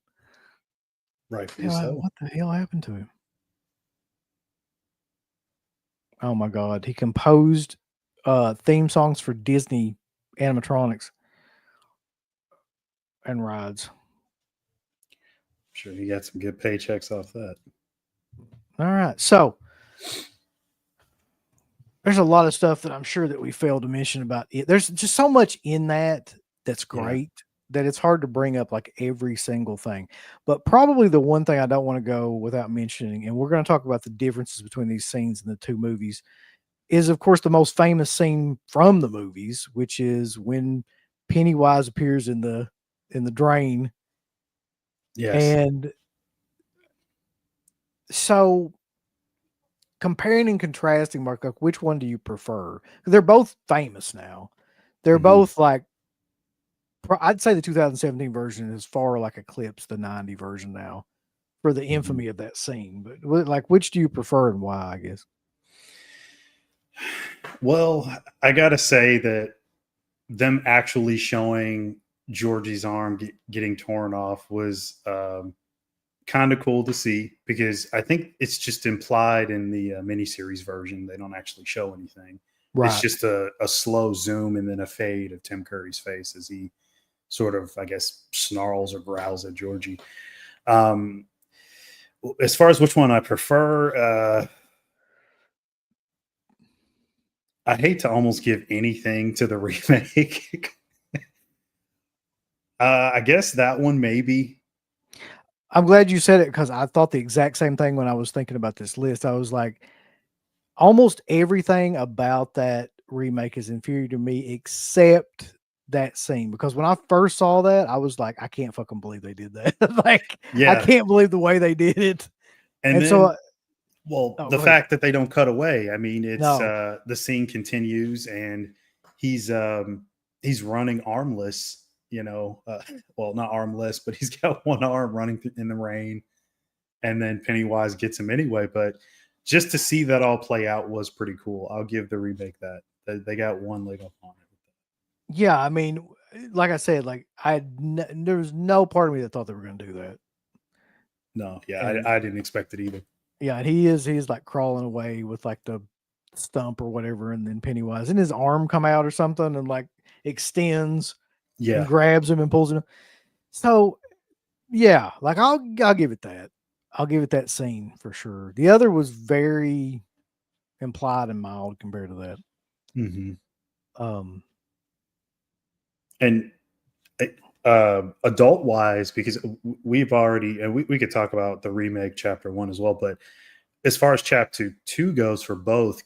Right. What the hell happened to him? Oh my God. He composed theme songs for Disney animatronics and rides. Sure, he got some good paychecks off that. All right. So there's a lot of stuff that I'm sure that we failed to mention about it. There's just so much in that's great that it's hard to bring up like every single thing. But probably the one thing I don't want to go without mentioning, and we're going to talk about the differences between these scenes in the two movies, is of course the most famous scene from the movies, which is when Pennywise appears in the drain. Yes. And so comparing and contrasting, Mark, like, which one do you prefer? They're both famous now. They're both like, I'd say the 2017 version is far like eclipsed the 90 version now for the infamy of that scene. But like, which do you prefer and why, I guess? Well, I got to say that them actually showing Georgie's arm getting torn off was kind of cool to see, because I think it's just implied in the miniseries version. They don't actually show anything. Right. It's just a slow zoom and then a fade of Tim Curry's face as he sort of, I guess, snarls or growls at Georgie. As far as which one I prefer, I hate to almost give anything to the remake. I guess that one maybe. I'm glad you said it, because I thought the exact same thing when I was thinking about this list. I was like, almost everything about that remake is inferior to me except that scene, because when I first saw that, I was like, I can't fucking believe they did that. Like, I can't believe the way they did it. And then, so, the fact that they don't cut away. I mean, it's the scene continues and he's running armless, well, not armless, but he's got one arm running in the rain, and then Pennywise gets him anyway. But just to see that all play out was pretty cool. I'll give the remake that. They got one leg up on it. Yeah, I mean, like I said, like there was no part of me that thought they were going to do that. No, yeah, I didn't expect it either. Yeah, and he's like crawling away with like the stump or whatever, and then Pennywise and his arm come out or something and like extends, and grabs him and pulls him. So yeah, like I'll give it that. I'll give it that scene for sure. The other was very implied and mild compared to that. And adult wise, because we've already, and we could talk about the remake chapter 1 as well, but as far as chapter 2 goes for both,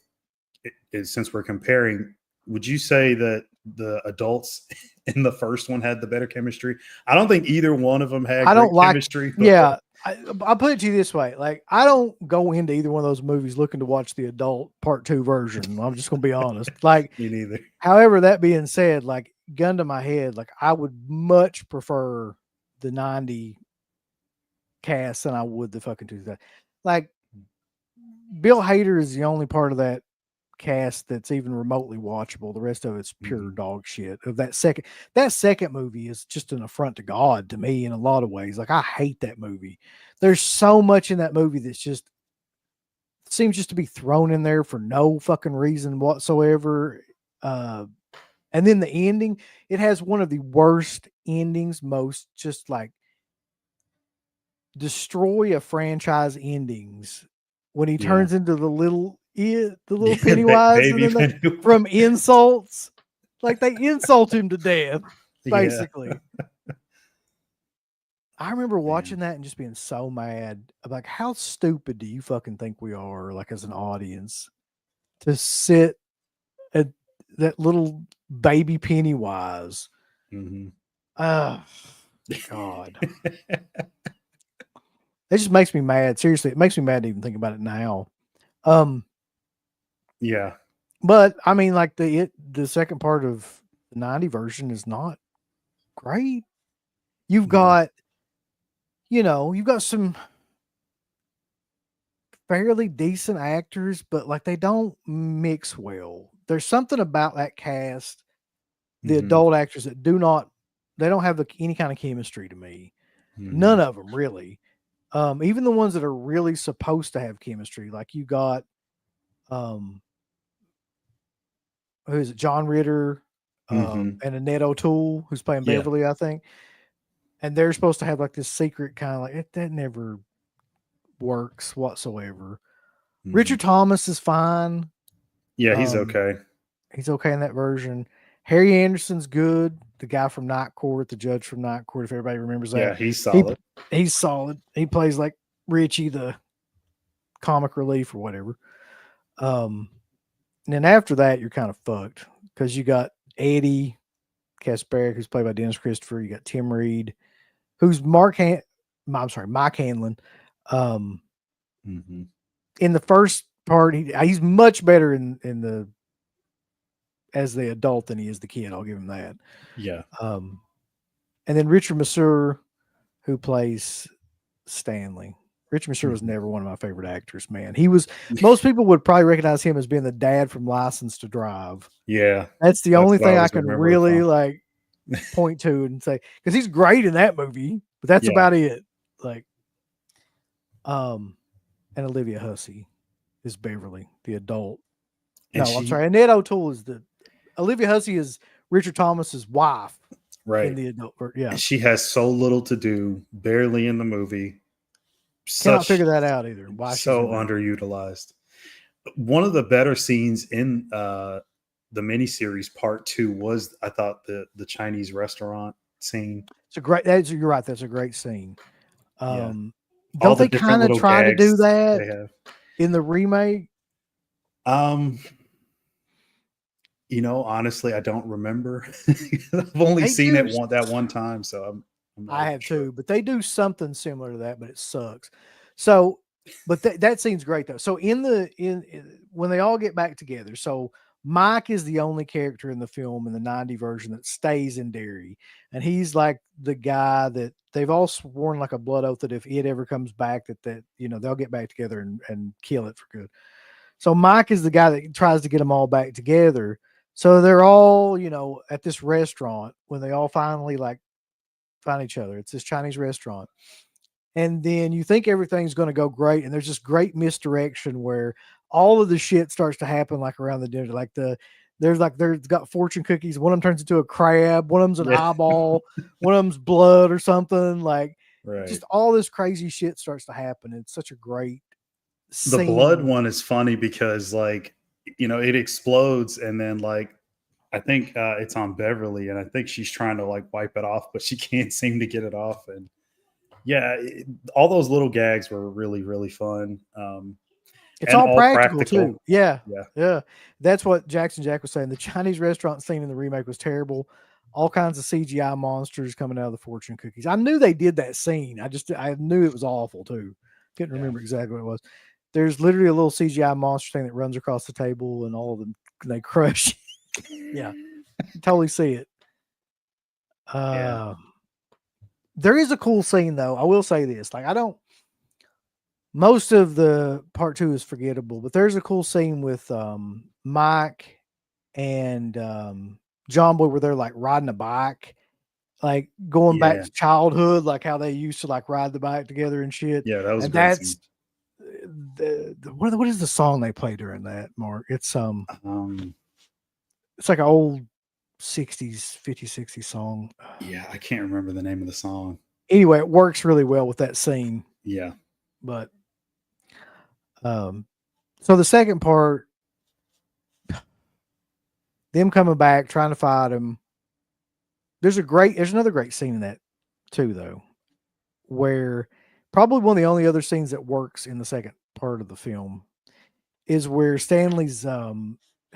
since we're comparing, would you say that the adults in the first one had the better chemistry? I don't think either one of them had chemistry. Yeah, I'll put it to you this way. Like, I don't go into either one of those movies looking to watch the adult part 2 version. I'm just going to be honest. Like, me neither. However, that being said, like, gun to my head, like, I would much prefer the 90 cast than I would the fucking 2000. Like, Bill Hader is the only part of that cast that's even remotely watchable. The rest of it's pure dog shit. Of that second movie is just an affront to God to me in a lot of ways. Like, I hate that movie. There's so much in that movie that's just seems just to be thrown in there for no fucking reason whatsoever. And then the ending, it has one of the worst endings, most just like destroy a franchise endings when he turns into the little Pennywise, and then from insults, like they insult him to death, basically. I remember watching that and just being so mad. Like, how stupid do you fucking think we are, like, as an audience, to sit at that little baby Pennywise? Oh, God. It just makes me mad. Seriously, it makes me mad to even think about it now. Yeah. But I mean, like the second part of the 90 version is not great. You've got, you've got some fairly decent actors, but like they don't mix well. There's something about that cast, the adult actors that they don't have any kind of chemistry to me. None of them really. Even the ones that are really supposed to have chemistry, like you got, who is it? John Ritter, and Annette O'Toole, who's playing Beverly, I think. And they're supposed to have like this secret kind of like that never works whatsoever. Richard Thomas is fine. Yeah, he's okay. He's okay in that version. Harry Anderson's good. The guy from Night Court, the judge from Night Court, if everybody remembers that. Yeah, he's solid. He's solid. He plays like Richie, the comic relief or whatever. And then after that, you're kind of fucked because you got Eddie Kasparic, who's played by Dennis Christopher. You got Tim Reed, who's Mike Hanlon. In the first part, he's much better in as the adult than he is the kid. I'll give him that. Yeah. And then Richard Masur, who plays Stanley. Richard Masur was never one of my favorite actors, man. Most people would probably recognize him as being the dad from License to Drive. Yeah. That's the only thing I can really like point to and say, because he's great in that movie, but that's about it. Like, and Olivia Hussey is Beverly, the adult. I'm sorry. Annette O'Toole Olivia Hussey is Richard Thomas's wife. Right. In the adult, yeah. She has so little to do, barely in the movie. Cannot figure that out either. Why so underutilized. One of the better scenes in the miniseries part 2 was, I thought, the Chinese restaurant scene. It's a great. You're right. That's a great scene. Don't they kind of try to do that in the remake? Honestly, I don't remember. I've only seen it that one time, so I have too, but they do something similar to that, but it sucks. So, but that scene's great though. So when they all get back together, so Mike is the only character in the film in the 90 version that stays in Derry, and he's like the guy that they've all sworn like a blood oath that if it ever comes back, that they'll get back together and kill it for good. So Mike is the guy that tries to get them all back together. So they're all, at this restaurant when they all finally like find each other. It's this Chinese restaurant. And then you think everything's going to go great. And there's this great misdirection where all of the shit starts to happen like around the dinner. Like there's got fortune cookies. One of them turns into a crab. One of them's an eyeball. One of them's blood or something. Like just all this crazy shit starts to happen. It's such a great scene. The blood one is funny because like, it explodes and then like, I think it's on Beverly, and I think she's trying to like wipe it off, but she can't seem to get it off. And all those little gags were really, really fun. It's all practical too. Yeah. That's what Jackson Jack was saying. The Chinese restaurant scene in the remake was terrible. All kinds of CGI monsters coming out of the fortune cookies. I knew they did that scene. I knew it was awful too. Couldn't remember exactly what it was. There's literally a little CGI monster thing that runs across the table, and all of them they crush. Yeah, totally see it. There is a cool scene though. I will say this: like, most of the part 2 is forgettable, but there's a cool scene with Mike and John Boy were there like riding a bike, like going back to childhood, like how they used to like ride the bike together and shit. Yeah, that was and a great that's scene. What is the song they play during that, Mark? It's like an old 60s, 50s, 60s song. Yeah, I can't remember the name of the song. Anyway, it works really well with that scene. Yeah. But so the second part, them coming back, trying to fight him. There's another great scene in that too, though, where probably one of the only other scenes that works in the second part of the film is where Stanley's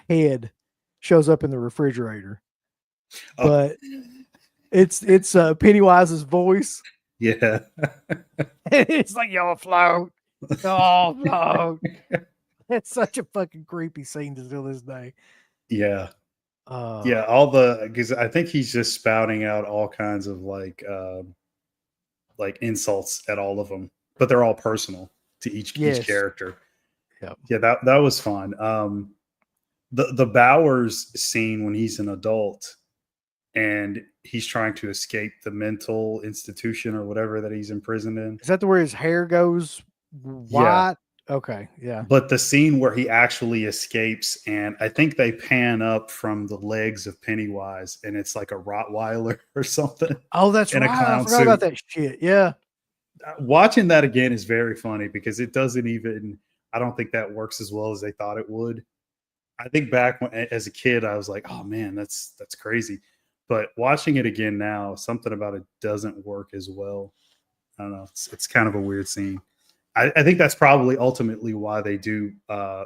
head shows up in the refrigerator, but it's Pennywise's voice. Yeah. It's like, y'all float. Oh no. That's such a fucking creepy scene to this day. Yeah. Yeah, because I think he's just spouting out all kinds of like insults at all of them, but they're all personal to each character. Yeah, that was fun. The Bowers scene when he's an adult and he's trying to escape the mental institution or whatever that he's imprisoned in. Is that where his hair goes white? Yeah. Okay, yeah. But the scene where he actually escapes, and I think they pan up from the legs of Pennywise, and it's like a Rottweiler or something. Oh, that's right. I forgot about that shit. Yeah. Watching that again is very funny because it doesn't even, I don't think that works as well as they thought it would. I think back as a kid, I was like, oh man, that's crazy. But watching it again now, something about it doesn't work as well. I don't know. It's kind of a weird scene. I think that's probably ultimately why they do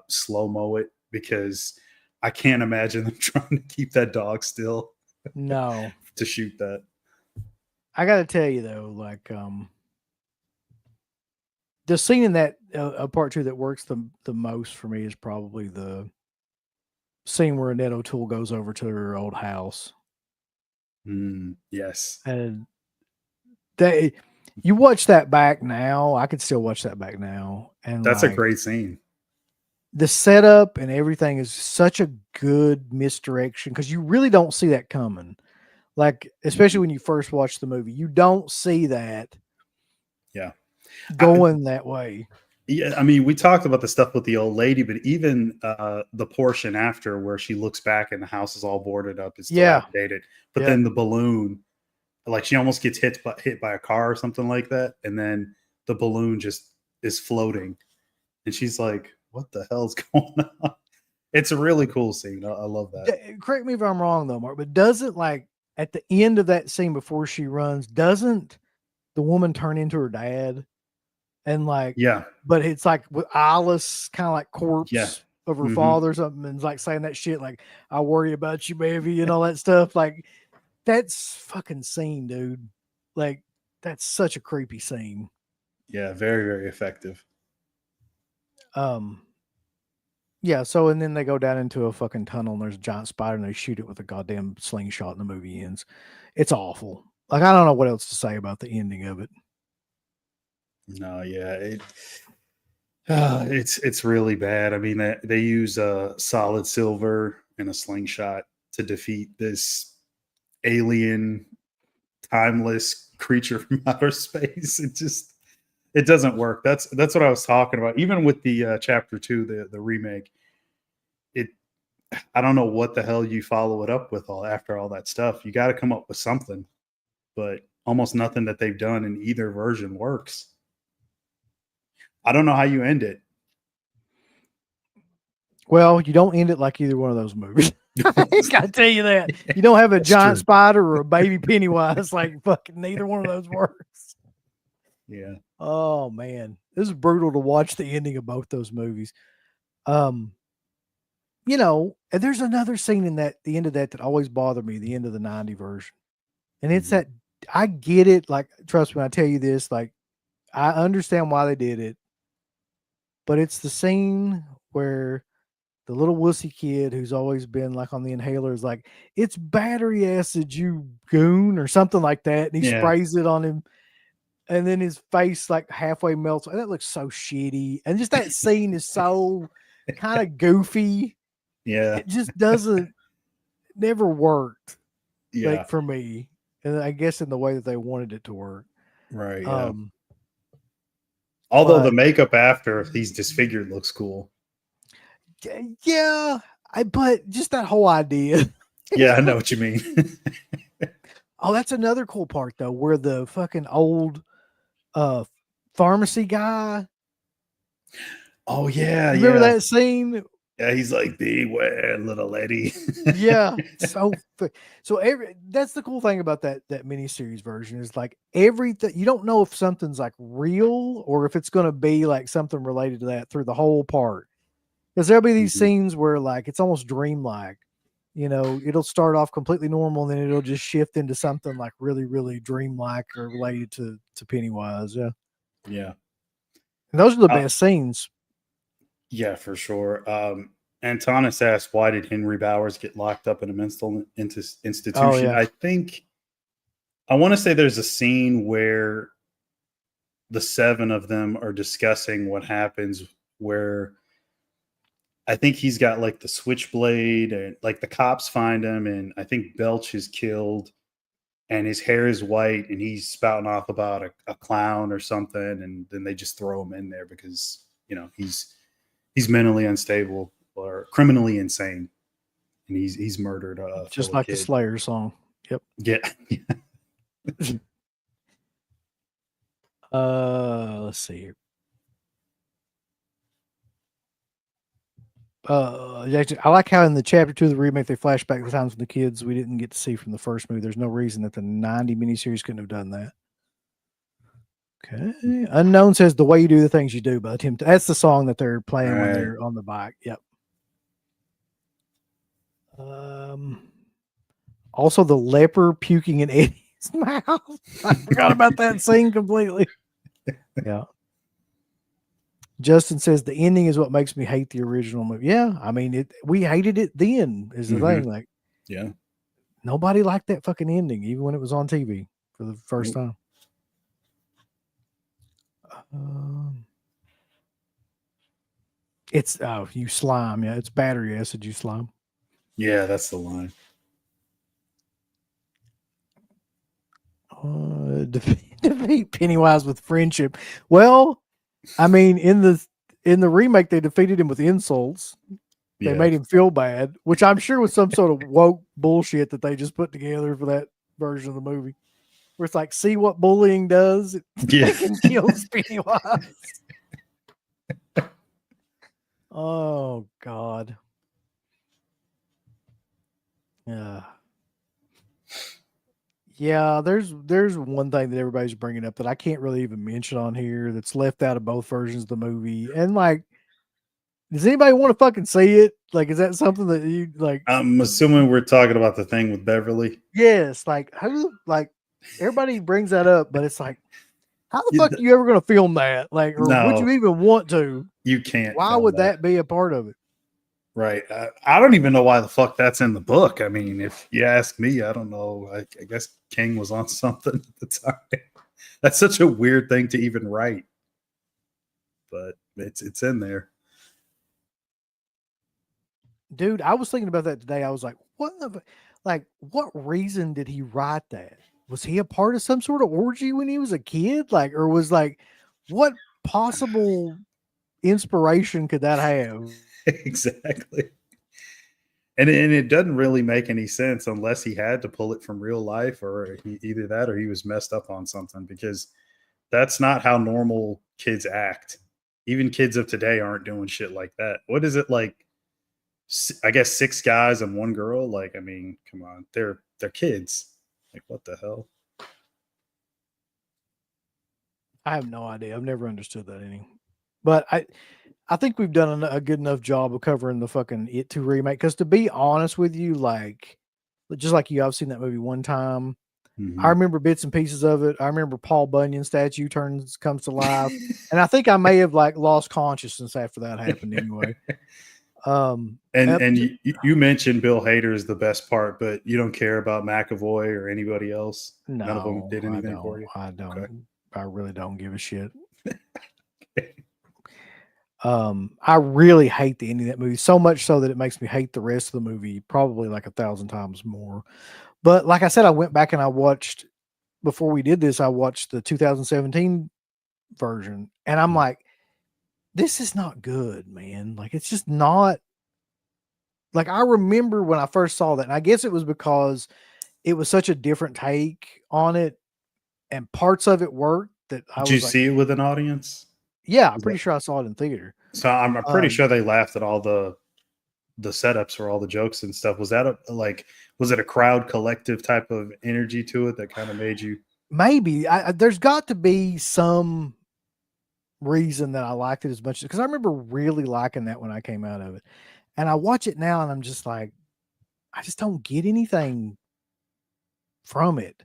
slow-mo it, because I can't imagine them trying to keep that dog still. No. To shoot that. I got to tell you though, like the scene in that part two that works the most for me is probably the scene where Annette O'Toole goes over to her old house. Yes. And you watch that back now, I could still watch that back now. And that's like, a great scene. The setup and everything is such a good misdirection because you really don't see that coming. Like, especially when you first watch the movie, you don't see that. Yeah. Going that way. Yeah, I mean, we talked about the stuff with the old lady, but even the portion after where she looks back and the house is all boarded up is dilapidated. But then the balloon, like she almost gets hit by a car or something like that, and then the balloon just is floating, and she's like, "What the hell's going on?" It's a really cool scene. I love that. Correct me if I'm wrong though, Mark, but doesn't, like, at the end of that scene before she runs, doesn't the woman turn into her dad? And like, yeah, but it's like with Alice, kind of like corpse of her father or something, and like saying that shit like, "I worry about you, baby," and all that stuff. Like, that's fucking scene, dude. Like, that's such a creepy scene. Yeah, very, very effective. Yeah, so and then they go down into a fucking tunnel and there's a giant spider and they shoot it with a goddamn slingshot and the movie ends. It's awful. Like, I don't know what else to say about the ending of it. No, yeah, it's really bad. I mean, they use solid silver and a slingshot to defeat this alien, timeless creature from outer space. It doesn't work. That's what I was talking about. Even with the chapter 2, the remake, I don't know what the hell you follow it up with after all that stuff. You got to come up with something, but almost nothing that they've done in either version works. I don't know how you end it. Well, you don't end it like either one of those movies. I gotta tell you that. You don't have a giant spider or a baby Pennywise. Like, fucking neither one of those works. Yeah. Oh man, this is brutal to watch the ending of both those movies. You know, and there's another scene in the end of that always bothered me, the end of the 90 version. And it's that, I get it. Like, trust me when I tell you this, like, I understand why they did it, but it's the scene where the little wussy kid who's always been like on the inhaler is like, "It's battery acid, you goon," or something like that. And he sprays it on him. And then his face like halfway melts. And that looks so shitty. And just that scene is so kind of goofy. Yeah. It just doesn't, never worked. Yeah. Like for me. And I guess in the way that they wanted it to work. Right. Yeah. Um, Although the but makeup after he's disfigured looks cool. yeah, but just that whole idea. Yeah, I know what you mean. Oh, that's another cool part though, where the fucking old pharmacy guy. Oh yeah, You remember yeah. that scene? Yeah, he's like, beware, little lady. Yeah. So that's the cool thing about that miniseries version is like everything, you don't know if something's like real or if it's gonna be like something related to that through the whole part. Because there'll be these Mhm. scenes where like it's almost dreamlike. You know, it'll start off completely normal and then it'll just shift into something like really, really dreamlike or related to Pennywise. Yeah. Yeah. And those are the Uh, best scenes. yeah, for sure. Antonis asked, why did Henry Bowers get locked up in a mental institution? Oh yeah. I want to say there's a scene where the 7 of them are discussing what happens, where I think he's got like the switchblade and like the cops find him, and I think Belch is killed and his hair is white and he's spouting off about a clown or something, and then they just throw him in there because he's mentally unstable or criminally insane, and he's murdered a Just fellow like the kid. Slayer song. Yep. Yeah. Let's see here. I like how in the chapter 2 of the remake they flash back the times when the kids we didn't get to see from the first movie. There's no reason that the 90 miniseries couldn't have done that. Okay. Unknown says the way you do the things you do by Tim. That's the song that they're playing when they're on the bike. Yep. Also the leper puking in Eddie's mouth. I forgot about that scene completely. Yeah. Justin says the ending is what makes me hate the original movie. Yeah, I mean we hated it then is the thing. Like, yeah, nobody liked that fucking ending, even when it was on TV for the first time. It's you slime, yeah. It's battery acid, you slime. Yeah, that's the line. Defeat Pennywise with friendship. Well, I mean, in the remake, they defeated him with insults. They made him feel bad, which I'm sure was some sort of woke bullshit that they just put together for that version of the movie. Where it's like, see what bullying does? It fucking kills Pennywise. Oh God. Yeah. Yeah, there's one thing that everybody's bringing up that I can't really even mention on here that's left out of both versions of the movie. And like, does anybody want to fucking see it? Like, is that something that you like? I'm assuming we're talking about the thing with Beverly. Yes, like who? Like everybody brings that up, but it's like, how the fuck are you ever going to film that? Like, or would you even want to? You can't. Why would that be a part of it? Right. I don't even know why the fuck that's in the book. I mean, if you ask me, I don't know. I guess King was on something at the time. That's such a weird thing to even write, but it's in there. Dude, I was thinking about that today. I was like, what reason did he write that? Was he a part of some sort of orgy when he was a kid? Like, or was like, what possible inspiration could that have? Exactly. And it doesn't really make any sense unless he had to pull it from real life, or either that or he was messed up on something, because that's not how normal kids act. Even kids of today aren't doing shit like that. What is it like? I guess 6 guys and 1 girl. Like, I mean, come on, they're kids. Like, what the hell? I have no idea. I've never understood that any. But I think we've done a good enough job of covering the fucking It 2 remake. Because to be honest with you, like, just like you, I've seen that movie one time. I remember bits and pieces of it. I remember Paul Bunyan statue comes to life, and I think I may have like lost consciousness after that happened anyway. And you mentioned Bill Hader is the best part, but you don't care about McAvoy or anybody else. No, none of them did anything for you. I don't. Okay. I really don't give a shit. I really hate the ending of that movie, so much so that it makes me hate the rest of the movie probably like 1,000 times more. But like I said, I went back and I watched, before we did this, I watched the 2017 version, and I'm like, this is not good, man. Like, it's just not. Like, I remember when I first saw that, and I guess it was because it was such a different take on it, and parts of it worked that I Did you was like, see it with an audience? yeah, I'm pretty sure I saw it in theater. So I'm pretty sure they laughed at all the setups or all the jokes and stuff. Was that was it a crowd collective type of energy to it that kind of made you? Maybe there's got to be some reason that I liked it as much, because I remember really liking that when I came out of it, and I watch it now and I'm just like, I just don't get anything from it.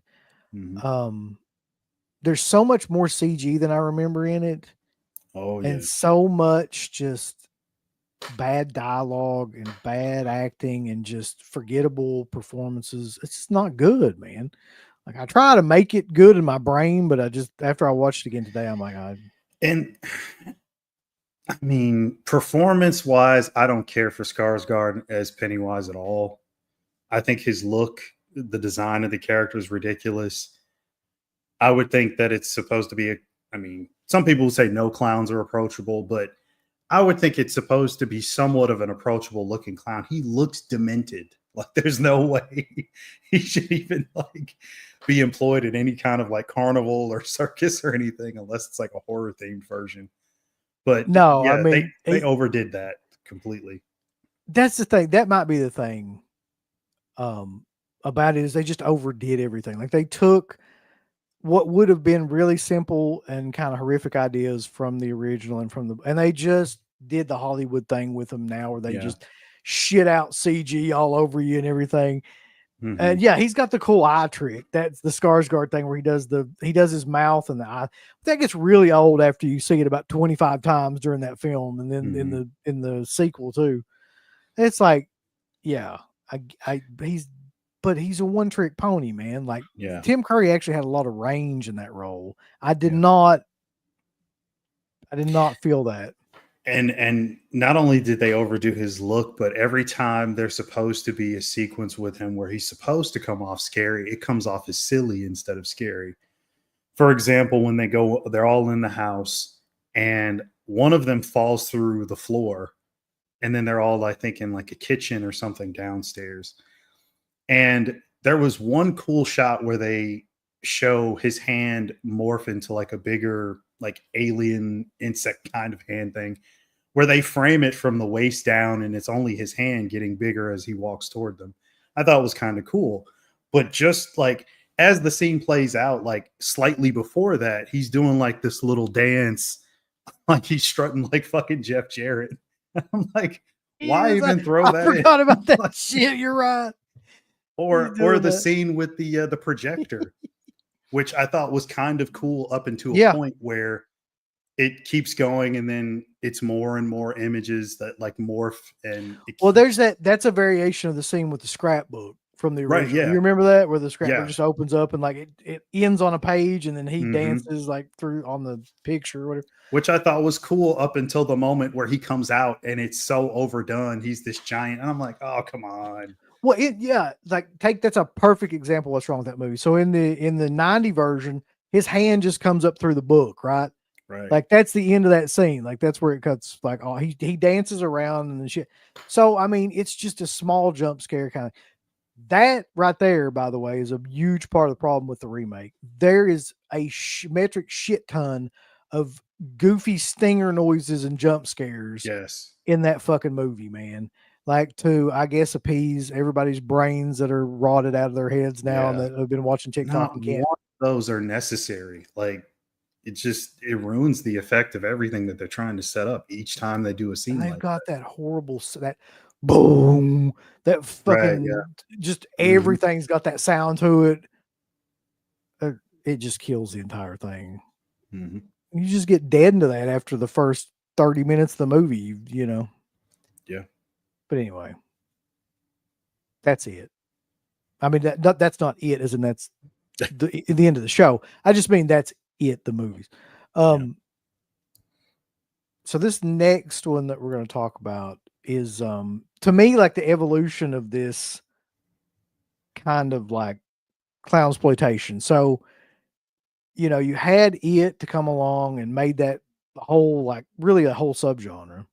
There's so much more CG than I remember in it. Oh yeah. And so much just bad dialogue and bad acting and just forgettable performances. It's just not good, man. Like, I try to make it good in my brain, but I just, after I watched it again today, I'm like, and I mean, performance wise, I don't care for Skarsgård as Pennywise at all. I think his look, the design of the character is ridiculous. I would think that it's supposed to be I mean, some people say no clowns are approachable, but I would think it's supposed to be somewhat of an approachable looking clown. He looks demented. Like, there's no way he should even like be employed in any kind of like carnival or circus or anything, unless it's like a horror themed version. But no, yeah, I mean, they overdid that completely. That's the thing. That might be the thing about it, is they just overdid everything. Like, they took what would have been really simple and kind of horrific ideas from the original and they just did the Hollywood thing with them now, where they just shit out CG all over you and everything. And yeah, he's got the cool eye trick. That's the Skarsgård thing, where he does his mouth and the eye. That gets really old after you see it about 25 times during that film, and then in the sequel too. It's like, yeah, he's a one trick pony, man. Like, Tim Curry actually had a lot of range in that role. I did not feel that. And not only did they overdo his look, but every time there's supposed to be a sequence with him where he's supposed to come off scary, it comes off as silly instead of scary. For example, when they're all in the house and one of them falls through the floor, and then they're all, I think, in like a kitchen or something downstairs. And there was one cool shot where they show his hand morph into like a bigger, like alien insect kind of hand thing, where they frame it from the waist down and it's only his hand getting bigger as he walks toward them. I thought it was kind of cool. But just like as the scene plays out, like slightly before that, he's doing like this little dance, like he's strutting like fucking Jeff Jarrett. I'm like, why even throw that in? I forgot about that shit. You're right. Or the scene with the projector, which I thought was kind of cool up until a point where it keeps going and then it's more and more images that like morph. And there's that's a variation of the scene with the scrapbook from the original. Right, yeah. You remember that, where the scrapbook just opens up and like it ends on a page and then he dances like through on the picture or whatever. Which I thought was cool up until the moment where he comes out and it's so overdone. He's this giant. And I'm like, oh, come on. Well, that's a perfect example of what's wrong with that movie. So in the 90 version, his hand just comes up through the book, right? Right. Like, that's the end of that scene. Like, that's where it cuts. Like, oh, he dances around and the shit. So, I mean, it's just a small jump scare kind of. That right there, by the way, is a huge part of the problem with the remake. There is a metric shit ton of goofy stinger noises and jump scares in that fucking movie, man. Like, to, I guess, appease everybody's brains that are rotted out of their heads now and that have been watching TikTok. Not one of those are necessary. Like, it ruins the effect of everything that they're trying to set up each time they do a scene. They've got that horrible, that boom, that fucking, just everything's got that sound to it. It just kills the entire thing. You just get dead into that after the first 30 minutes of the movie, you know. Yeah. But anyway, that's it. I mean, that's not it, as in that's the end of the show. I just mean that's it, the movies. So this next one that we're going to talk about is to me like the evolution of this kind of like clown exploitation. So, you know, you had it to come along and made that whole like really a whole subgenre.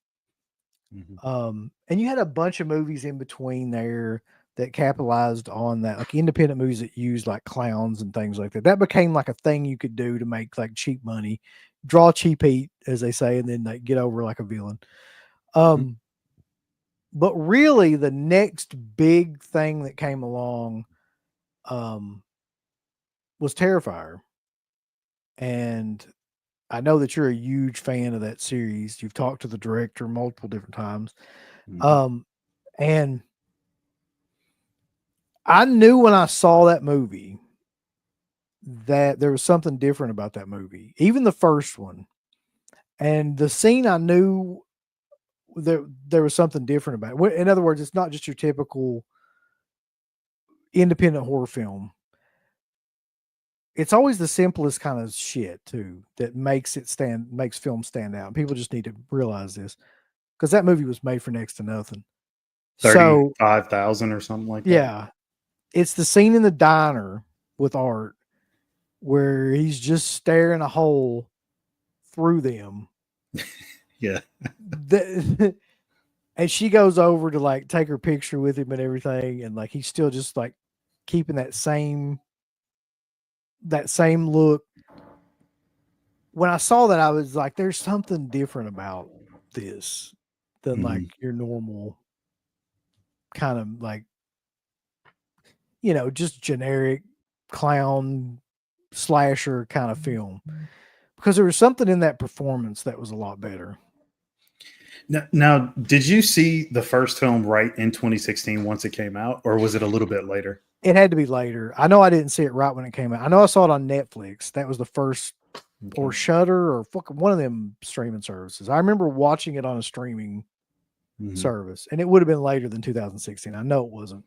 And you had a bunch of movies in between there that capitalized on that, like independent movies that used like clowns and things like that. That became like a thing you could do to make like cheap money, draw cheap heat, as they say, and then like get over like a villain. But really, the next big thing that came along was Terrifier, and I know that you're a huge fan of that series. You've talked to the director multiple different times. And I knew when I saw that movie that there was something different about that movie, even the first one. And the scene, I knew there was something different about it. In other words, it's not just your typical independent horror film. It's always the simplest kind of shit too that makes film stand out. And people just need to realize this because that movie was made for next to nothing. 35,000 or something like that. Yeah. It's the scene in the diner with Art where he's just staring a hole through them. Yeah. And she goes over to like take her picture with him and everything. And like, he's still just like keeping that same look. When I saw that, I was like, there's something different about this than like your normal kind of like, you know, just generic clown slasher kind of film, because there was something in that performance that was a lot better. Now, did you see the first film right in 2016 once it came out, or was it a little bit later? It had to be later. I know I didn't see it right when it came out. I know I saw it on Netflix. That was the first, or Shudder, or one of them streaming services. I remember watching it on a streaming service, and it would have been later than 2016. I know it wasn't.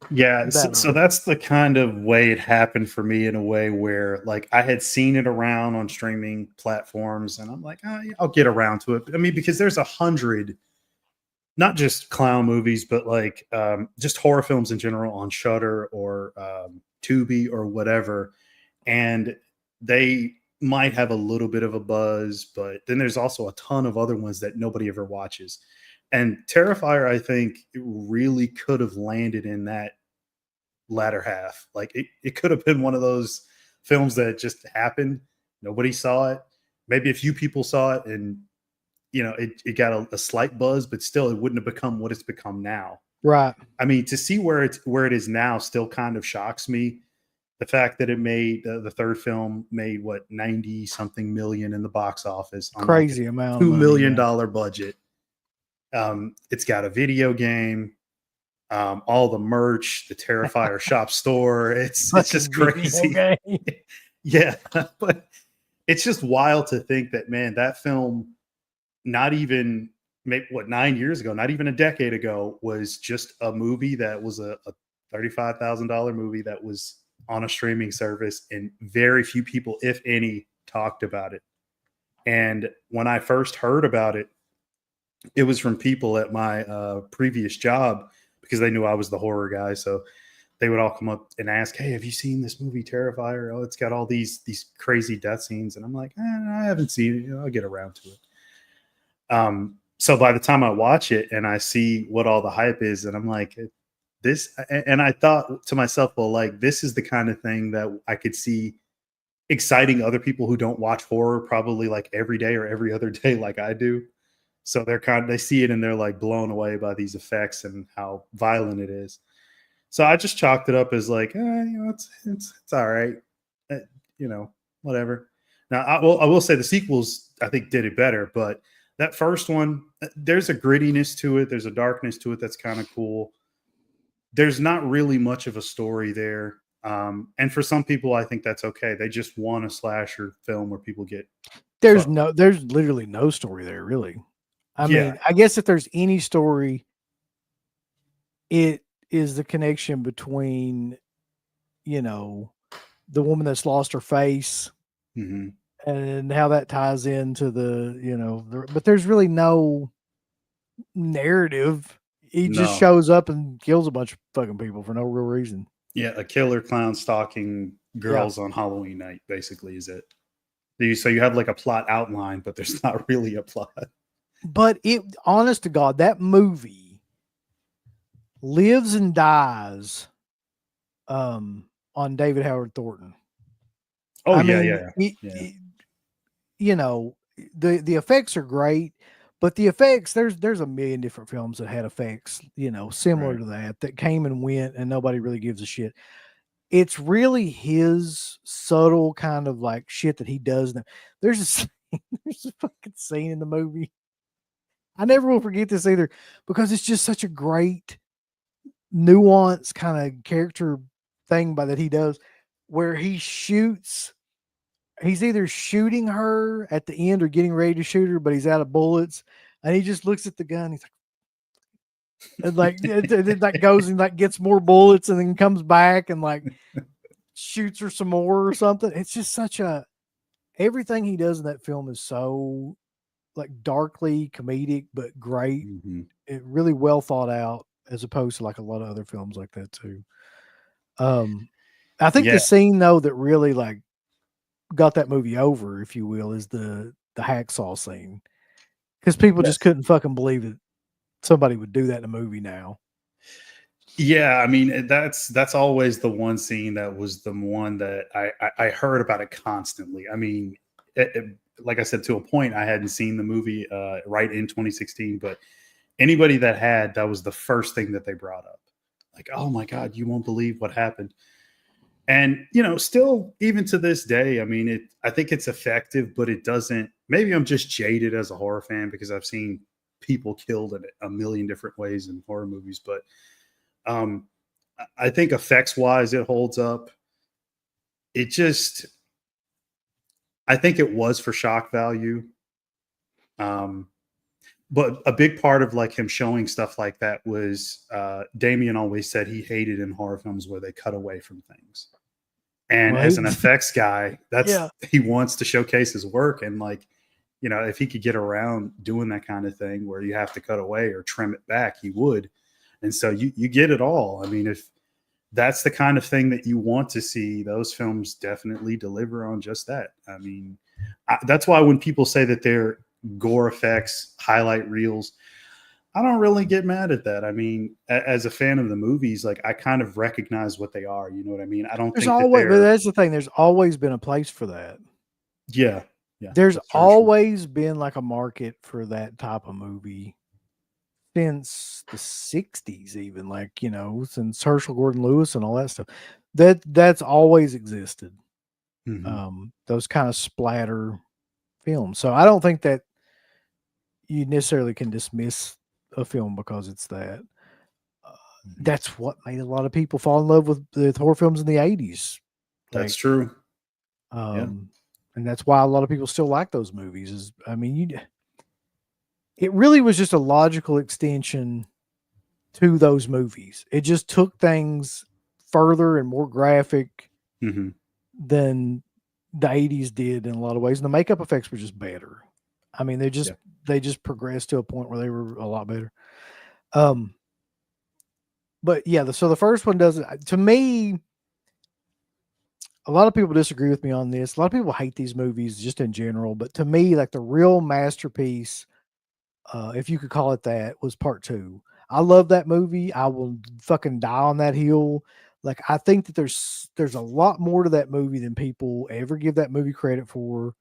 Yeah, so that's the kind of way it happened for me, in a way where like I had seen it around on streaming platforms and I'm like, oh, yeah, I'll get around to it. I mean, because there's 100, not just clown movies, but like just horror films in general on Shudder or Tubi or whatever. And they might have a little bit of a buzz, but then there's also a ton of other ones that nobody ever watches. And Terrifier, I think, really could have landed in that latter half. Like it could have been one of those films that just happened. Nobody saw it. Maybe a few people saw it and, you know, it got a slight buzz, but still it wouldn't have become what it's become now. Right. I mean, to see where it is now still kind of shocks me. The fact that it made the third film made what 90 something million in the box office on crazy like amount, $2 million budget. It's got a video game, all the merch, the Terrifier shop store. It's just crazy. Yeah, but it's just wild to think that, man, that film, not even maybe 9 years ago, not even a decade ago, was just a movie that was a $35,000 movie that was on a streaming service, and very few people, if any, talked about it. And when I first heard about it, it was from people at my previous job, because they knew I was the horror guy. So they would all come up and ask, hey, have you seen this movie Terrifier? Oh, it's got all these crazy death scenes. And I'm like, I haven't seen it. You know, I'll get around to it. So by the time I watch it and I see what all the hype is, and I'm like, this, and I thought to myself, well, like, this is the kind of thing that I could see exciting other people who don't watch horror probably like every day or every other day like I do. So they see it and they're like blown away by these effects and how violent it is. So I just chalked it up as like, you know, it's all right, you know, whatever. Now I will say the sequels I think did it better, but that first one, there's a grittiness to it, there's a darkness to it that's kind of cool. There's not really much of a story there, and for some people, I think that's okay. They just want a slasher film where people get. There's literally no story there, really. I mean, I guess if there's any story, it is the connection between, you know, the woman that's lost her face and how that ties into but there's really no narrative. He just No. shows up and kills a bunch of fucking people for no real reason. Yeah, a killer clown stalking Yeah. girls on Halloween night, basically, is it. So you have like a plot outline, but there's not really a plot. But honest to God, that movie lives and dies on David Howard Thornton. Oh, I yeah. mean, the effects are great, but the effects, there's a million different films that had effects, similar to that came and went and nobody really gives a shit. It's really his subtle kind of like shit that he does. There's a fucking scene in the movie. I never will forget this either because it's just such a great nuanced kind of character thing that he does where he's either shooting her at the end or getting ready to shoot her, but he's out of bullets and he just looks at the gun. He's like, it like goes and like gets more bullets and then comes back and like shoots her some more or something. It's just everything he does in that film is so like darkly comedic, but great. Mm-hmm. It really well thought out as opposed to like a lot of other films like that too. I think the scene though that really like got that movie over, if you will, is the hacksaw scene because people just couldn't fucking believe that somebody would do that in a movie now. Yeah, I mean that's always the one scene that was the one that I heard about it constantly. I mean, like I said, to a point, I hadn't seen the movie right in 2016, but anybody that was the first thing that they brought up. Like, oh my God, you won't believe what happened. And, still, even to this day, I mean, I think it's effective, but it doesn't, maybe I'm just jaded as a horror fan because I've seen people killed in a million different ways in horror movies. But I think effects wise, it holds up. I think it was for shock value. But a big part of like him showing stuff like that was Damien always said he hated in horror films where they cut away from things. And as an effects guy, he wants to showcase his work. And like, if he could get around doing that kind of thing where you have to cut away or trim it back, he would. And so you get it all. I mean, if that's the kind of thing that you want to see, those films definitely deliver on just that. I mean, that's why when people say that they're gore effects, highlight reels, I don't really get mad at that. I mean, as a fan of the movies, like I kind of recognize what they are. You know what I mean? I don't think but that's the thing. There's always been a place for that. Yeah. There's always been like a market for that type of movie since the 60s, even like, since Herschel Gordon Lewis and all that stuff. That's always existed. Mm-hmm. Those kind of splatter films. So I don't think that you necessarily can dismiss a film because it's that. That's what made a lot of people fall in love with horror films in the 80s. That's true. And that's why a lot of people still like those movies. It really was just a logical extension to those movies. It just took things further and more graphic than the 80s did in a lot of ways. And the makeup effects were just better. I mean, they just progressed to a point where they were a lot better. But yeah, so the first one doesn't, to me, a lot of people disagree with me on this. A lot of people hate these movies just in general, but to me, like the real masterpiece, if you could call it that, was part 2. I love that movie. I will fucking die on that hill. Like, I think that there's a lot more to that movie than people ever give that movie credit for.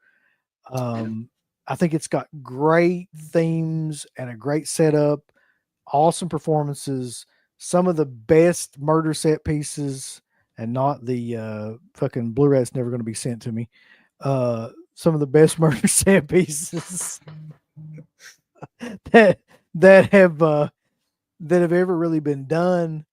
I think it's got great themes and a great setup, awesome performances, some of the best murder set pieces, and not the fucking Blu-ray's never going to be sent to me. Some of the best murder set pieces that have ever really been done.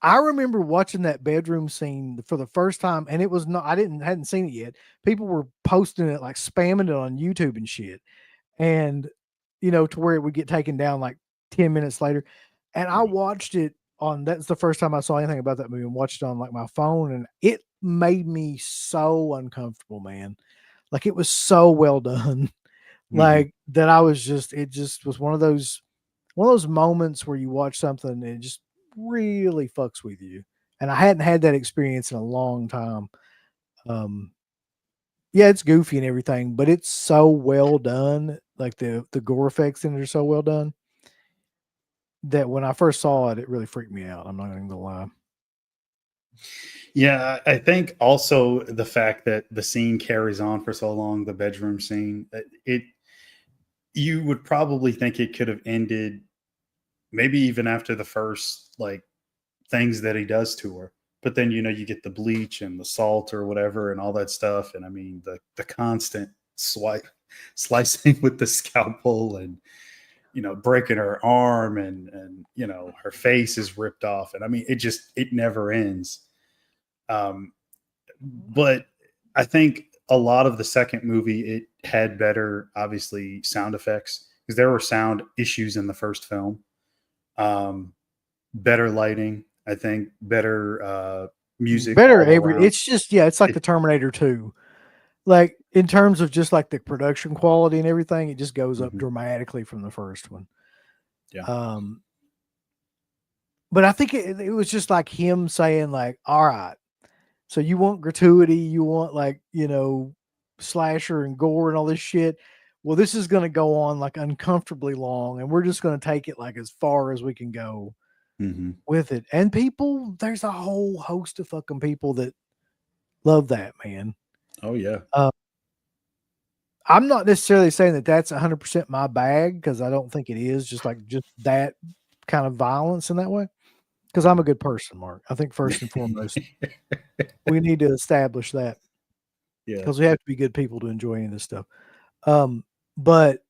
I remember watching that bedroom scene for the first time, and it was not, hadn't seen it yet. People were posting it, like spamming it on YouTube and shit. And, to where it would get taken down like 10 minutes later. And I watched it that's the first time I saw anything about that movie, and watched it on like my phone. And it made me so uncomfortable, man. Like, it was so well done. Like, that I was just, it just was one of those moments where you watch something and it just really fucks with you. And I hadn't had that experience in a long time. Yeah, it's goofy and everything, but it's so well done. Like, the gore effects in it are so well done that when I first saw it, it really freaked me out. I'm not even gonna lie. Yeah, I think also the fact that the scene carries on for so long, the bedroom scene, it you would probably think it could have ended maybe even after the first like things that he does to her. But then you get the bleach and the salt or whatever and all that stuff, and I mean the constant slicing with the scalpel, and breaking her arm, and her face is ripped off, and I mean it never ends. But I think a lot of the second movie, it had better, obviously, sound effects, because there were sound issues in the first film. Better lighting, I think, better music Better all around. it's just, yeah, it's like the Terminator 2. Like, in terms of just like the production quality and everything, it just goes up dramatically from the first one. Yeah. But I think it was just like him saying, like, all right, so you want gratuity, you want, like, slasher and gore and all this shit. Well, this is going to go on like uncomfortably long, and we're just going to take it like as far as we can go with it. And there's a whole host of fucking people that love that, man. Oh yeah. I'm not necessarily saying that that's 100% my bag, because I don't think it is just that kind of violence in that way. Because I'm a good person, Mark. I think first and foremost, we need to establish that. Yeah. Because we have to be good people to enjoy any of this stuff. But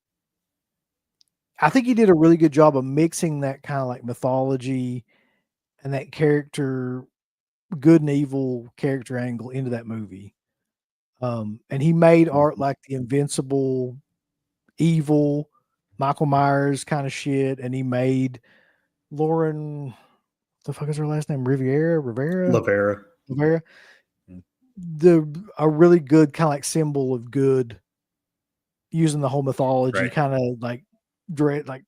I think he did a really good job of mixing that kind of like mythology and that character, good and evil character angle into that movie. And he made art like the Invincible, evil, Michael Myers kind of shit. And he made Lauren, the fuck is her last name? Lavera. A really good kind of like symbol of good, using the whole mythology kind of like dread, like,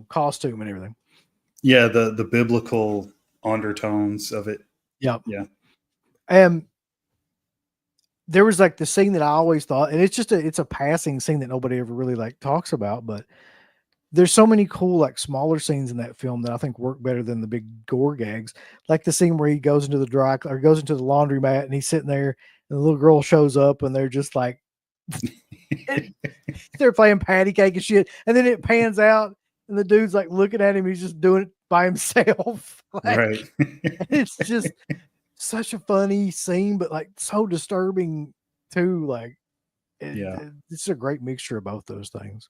costume and everything. Yeah, the biblical undertones of it. Yep. Yeah. And there was like the scene that I always thought, and it's a passing scene that nobody ever really like talks about, but there's so many cool like smaller scenes in that film that I think work better than the big gore gags. Like the scene where he goes into the laundromat and he's sitting there and the little girl shows up and they're just like they're playing patty cake and shit, and then it pans out and the dude's like looking at him, he's just doing it by himself. Like, right. It's just such a funny scene, but like so disturbing too. Like, it's a great mixture of both those things.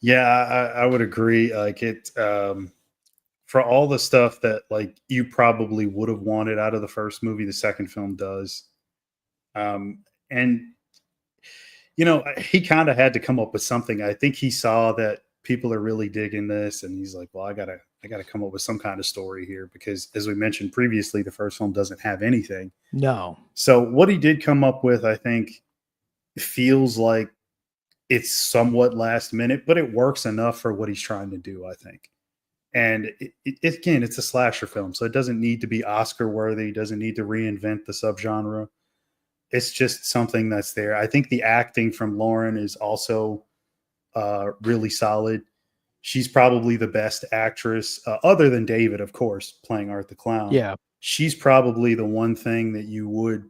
Yeah, I would agree. Like it, for all the stuff that like you probably would have wanted out of the first movie, the second film does. And he kind of had to come up with something. I think he saw that people are really digging this, and he's like, well, I gotta come up with some kind of story here, because as we mentioned previously, the first film doesn't have anything. No. So what he did come up with, I think, feels like it's somewhat last minute, but it works enough for what he's trying to do, I think. And again, it's a slasher film, so it doesn't need to be Oscar worthy. It doesn't need to reinvent the subgenre. It's just something that's there. I think the acting from Lauren is also really solid. She's probably the best actress, other than David, of course, playing Art the Clown. Yeah. She's probably the one thing that you would,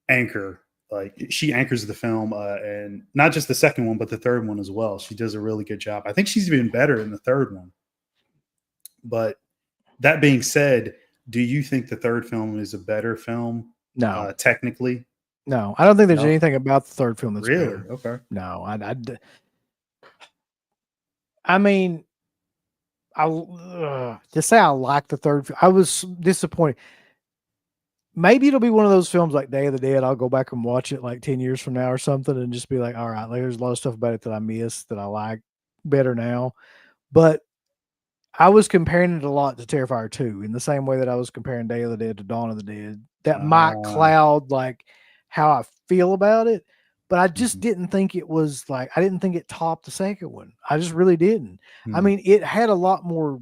anchor. Like, she anchors the film, and not just the second one, but the third one as well. She does a really good job. I think she's even better in the third one. But that being said, do you think the third film is a better film? No. Technically? No, I don't think there's anything about the third film that's really better. Okay. No, I mean, to say I like the third film, I was disappointed. Maybe it'll be one of those films like Day of the Dead. I'll go back and watch it like 10 years from now or something and just be like, all right, there's a lot of stuff about it that I missed that I like better now. But I was comparing it a lot to Terrifier 2 in the same way that I was comparing Day of the Dead to Dawn of the Dead. That Mike Cloud, like, how I feel about it, but I just Mhm. didn't think it was like, I didn't think it topped the second one. I just really didn't. I Mhm. mean, it had a lot more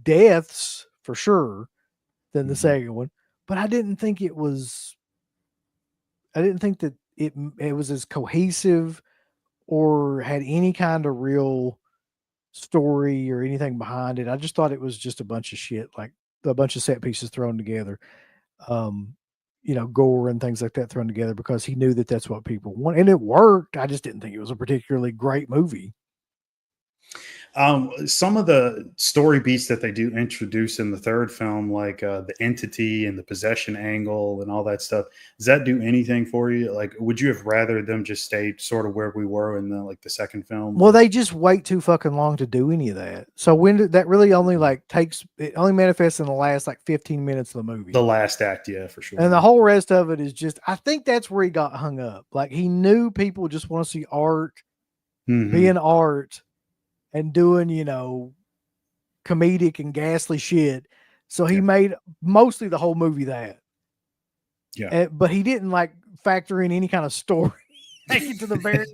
deaths for sure than the Mhm. second one, but I didn't think that it was as cohesive or had any kind of real story or anything behind it. I just thought it was just a bunch of shit, like a bunch of set pieces thrown together. Um, gore and things like that thrown together because he knew that that's what people want, and it worked. I just didn't think it was a particularly great movie. Some of the story beats that they do introduce in the third film, like the entity and the possession angle and all that stuff, does that do anything for you? Like, would you have rather them just stay sort of where we were in the second film? Well, they just wait too fucking long to do any of that. So when did that really only it only manifests in the last like 15 minutes of the movie. The last act, yeah, for sure. And the whole rest of it is just, I think that's where he got hung up. Like he knew people just want to see art, being art, and doing, comedic and ghastly shit. So he made mostly the whole movie that. Yeah. But he didn't like factor in any kind of story. Take it to the very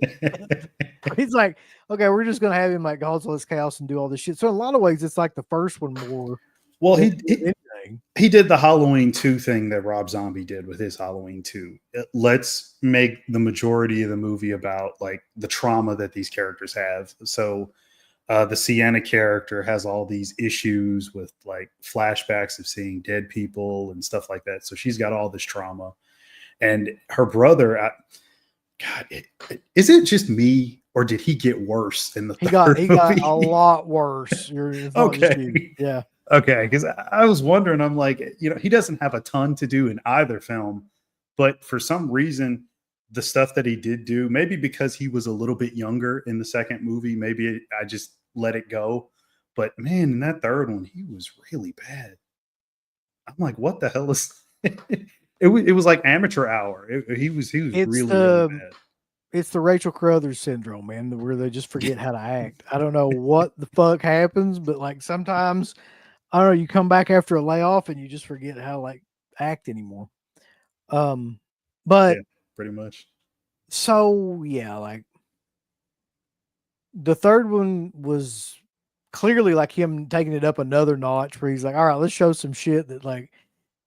he's like, okay, we're just gonna have him like cause all this chaos and do all this shit. So in a lot of ways, it's like the first one more. Well, than anything. he did the Halloween 2 thing that Rob Zombie did with his Halloween 2. Let's make the majority of the movie about like the trauma that these characters have. So the Sienna character has all these issues with like flashbacks of seeing dead people and stuff like that. So she's got all this trauma. And her brother, is it just me or did he get worse in the third He movie? got a lot worse. It's not just you. Yeah. Okay, because I was wondering, I'm like, he doesn't have a ton to do in either film, but for some reason, the stuff that he did do, maybe because he was a little bit younger in the second movie, maybe I just let it go. But man, in that third one, he was really bad. I'm like, what the hell is? It was like amateur hour. He was really bad. It's the Rachel Carruthers syndrome, man, where they just forget how to act. I don't know what the fuck happens, but like sometimes, I don't know, you come back after a layoff and you just forget how like act anymore. But Yeah, pretty much. so yeah, like the third one was clearly like him taking it up another notch where he's like, all right, let's show some shit that like,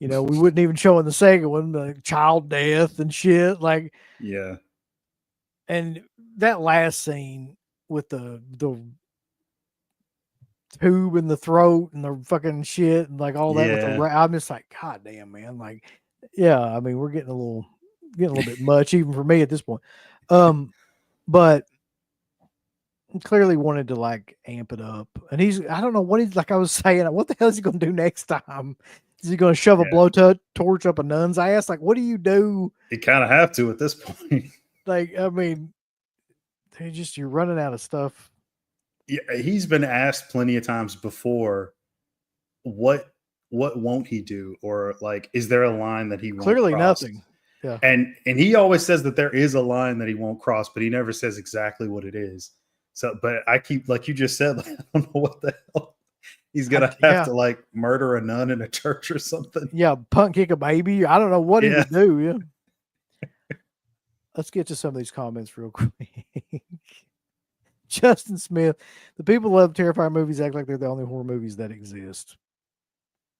we wouldn't even show in the second one, like child death and shit. Like, Yeah. and that last scene with the tube in the throat and the fucking shit and like all that with I'm just like, God damn, man. Like, yeah, I mean, we're getting a little bit much even for me at this point. But clearly wanted to like amp it up. And I don't know what he's like, I was saying, what the hell is he going to do next time? Is he going to shove a blowtorch up a nun's ass? Like, what do you do? You kind of have to at this point. Like, I mean, you're running out of stuff. Yeah, he's been asked plenty of times before, what won't he do, or like, is there a line that he won't clearly cross? Nothing. Yeah, and he always says that there is a line that he won't cross, but he never says exactly what it is. So, but I keep, like you just said, like, I don't know what the hell he's gonna have to like murder a nun in a church or something. Yeah, punk kick a baby. I don't know what he would do. Yeah. Let's get to some of these comments real quick. Justin Smith, the people who love Terrifier movies act like they're the only horror movies that exist.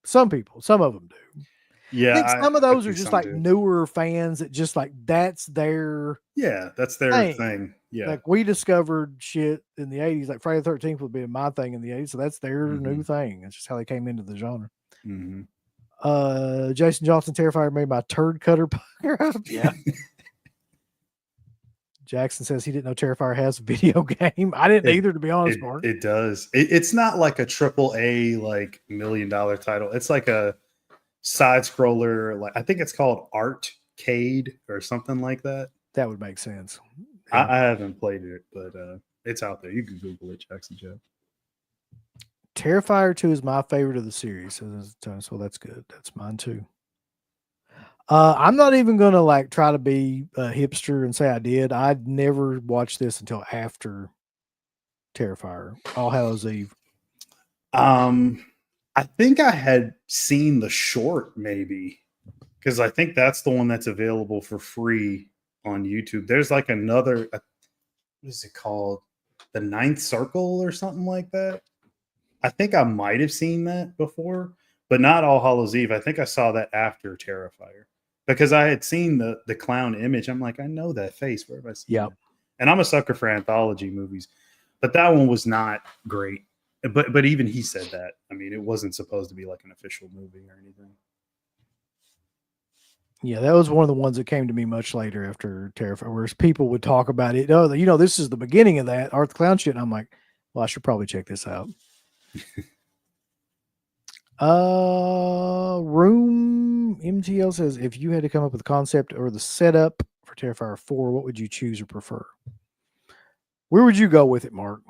Some people, some of them do. Yeah, I think some of those are just like newer fans that just like that's their thing. Yeah, like we discovered shit in the 80s, like Friday the 13th would be my thing in the 80s, so that's their new thing. It's just how they came into the genre. Jason Johnson, Terrifier made my turd cutter. Yeah. Jackson says he didn't know Terrifier has a video game. I didn't either, to be honest. It does. It's not like a AAA like $1 million title. It's like a side scroller. Like I think it's called Artcade or something like that. That would make sense. Yeah. I haven't played it, but it's out there. You can Google it, Jackson Joe. Terrifier 2 is my favorite of the series, so that's good. That's mine too. I'm not even gonna like try to be a hipster and say I did. I'd never watched this until after Terrifier, All Hallows Eve. I think I had seen the short maybe because I think that's the one that's available for free on YouTube. There's like another, what is it called? The Ninth Circle or something like that. I think I might have seen that before, but not All Hallows Eve. I think I saw that after Terrifier because I had seen the clown image. I'm like, I know that face. Where have I seen it? And I'm a sucker for anthology movies, but that one was not great. But even he said that. I mean, it wasn't supposed to be like an official movie or anything. Yeah, that was one of the ones that came to me much later after Terrifier, where people would talk about it. Oh, you know, this is the beginning of that Art the Clown shit. And I'm like, well, I should probably check this out. Room MTL says, if you had to come up with the concept or the setup for Terrifier 4, what would you choose or prefer? Where would you go with it, Mark?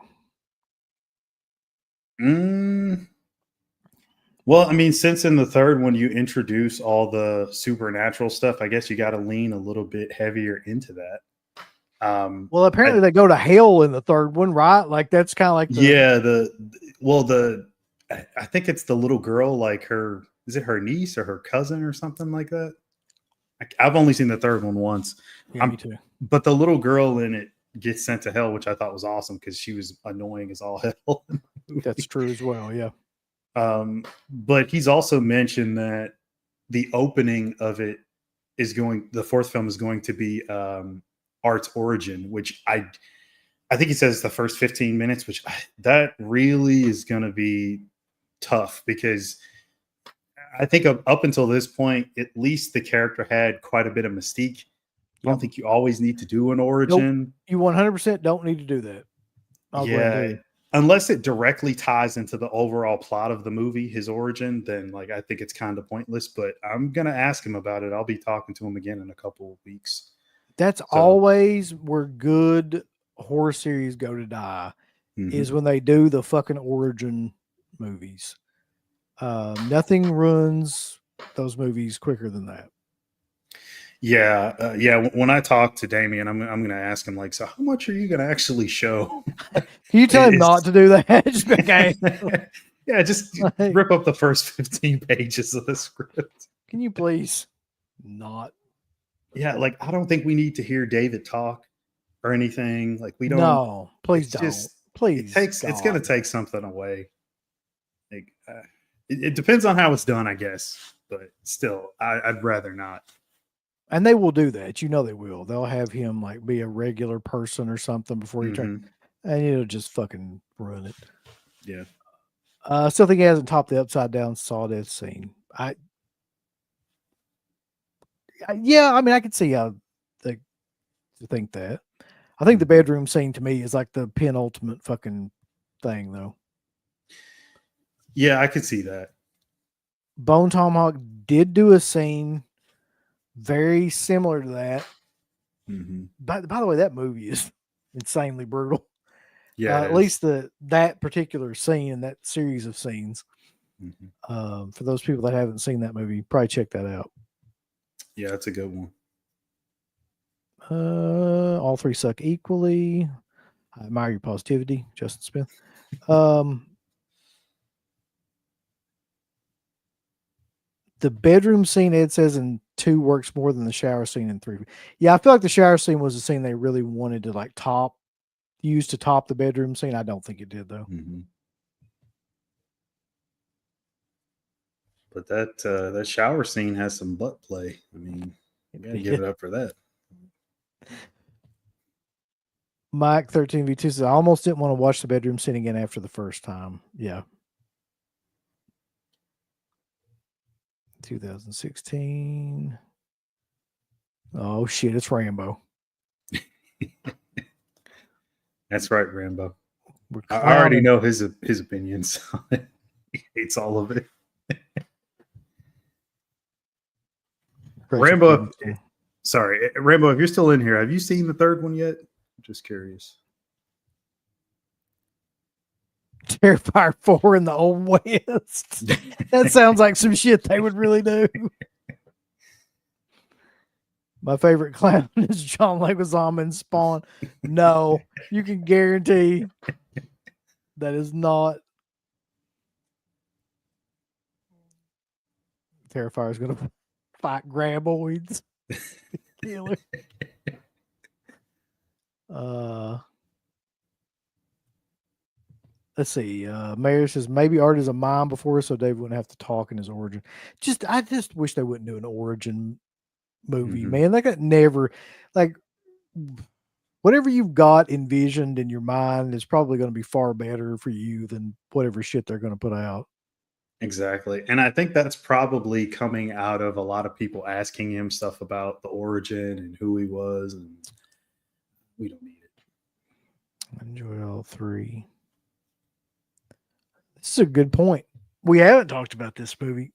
Well, I mean, since in the third one you introduce all the supernatural stuff, I guess you got to lean a little bit heavier into that. Well, apparently they go to hell in the third one, right? Like that's kind of like I think it's the little girl, like is it her niece or her cousin or something like that? I've only seen the third one once. Yeah, me too. But the little girl in it gets sent to hell, which I thought was awesome because she was annoying as all hell. That's true as well. Yeah. But he's also mentioned that the opening of it the fourth film is going to be Art's origin, which I think he says the first 15 minutes, which that really is going to be tough because I think up until this point, at least the character had quite a bit of mystique. I don't think you always need to do an origin. Nope. You 100% don't need to do that. Unless it directly ties into the overall plot of the movie, his origin, then like I think it's kind of pointless. But I'm gonna ask him about it. I'll be talking to him again in a couple of weeks. That's always where good horror series go to die, is when they do the fucking origin movies. Nothing ruins those movies quicker than that. Yeah. When I talk to Damien, I'm going to ask him like, so how much are you going to actually show? Can you tell him not to do that? Just okay. Yeah, just rip up the first 15 pages of the script. Can you please not? Yeah, like I don't think we need to hear David talk or anything. Like we don't. No, please don't. Please, it's going to take something away. Like it depends on how it's done, I guess. But still, I'd rather not. And they will do that. You know they will. They'll have him like be a regular person or something before you turn, and it'll just fucking ruin it. Yeah. Still think he hasn't topped the upside down sawdust scene. I mean, I could see how they think that. I think the bedroom scene to me is like the penultimate fucking thing, though. Yeah, I could see that. Bone Tomahawk did do a scene very similar to that. By the way, that movie is insanely brutal. Yeah, at least that particular scene and that series of scenes. For those people that haven't seen that movie, probably check that out. Yeah, that's a good one. All three suck equally. I admire your positivity, Justin Smith. The bedroom scene, Ed says, in 2 works more than the shower scene in 3. Yeah, I feel like the shower scene was the scene they really wanted to like use to top the bedroom scene. I don't think it did though. But that shower scene has some butt play. I mean, you gotta give it up for that. Mike 13v2 says, I almost didn't want to watch the bedroom scene again after the first time. Yeah. 2016. Oh shit, it's Rambo. That's right, Rambo. I already know his opinions. He hates all of it. Rambo, sorry, Rambo, if you're still in here, have you seen the third one yet? I'm just curious. Terrifier 4 in the Old West. That sounds like some shit they would really do. My favorite clown is John Leguizamo in Spawn. No, you can guarantee that is not. Terrifier is going to fight graboids. Killer. Let's see. Mayor says maybe art is a mime before, so Dave wouldn't have to talk in his origin. I just wish they wouldn't do an origin movie, man. Like, never, like, whatever you've got envisioned in your mind is probably going to be far better for you than whatever shit they're going to put out. Exactly. And I think that's probably coming out of a lot of people asking him stuff about the origin and who he was, and we don't need it. I enjoy all three. This is a good point. We haven't talked about this movie,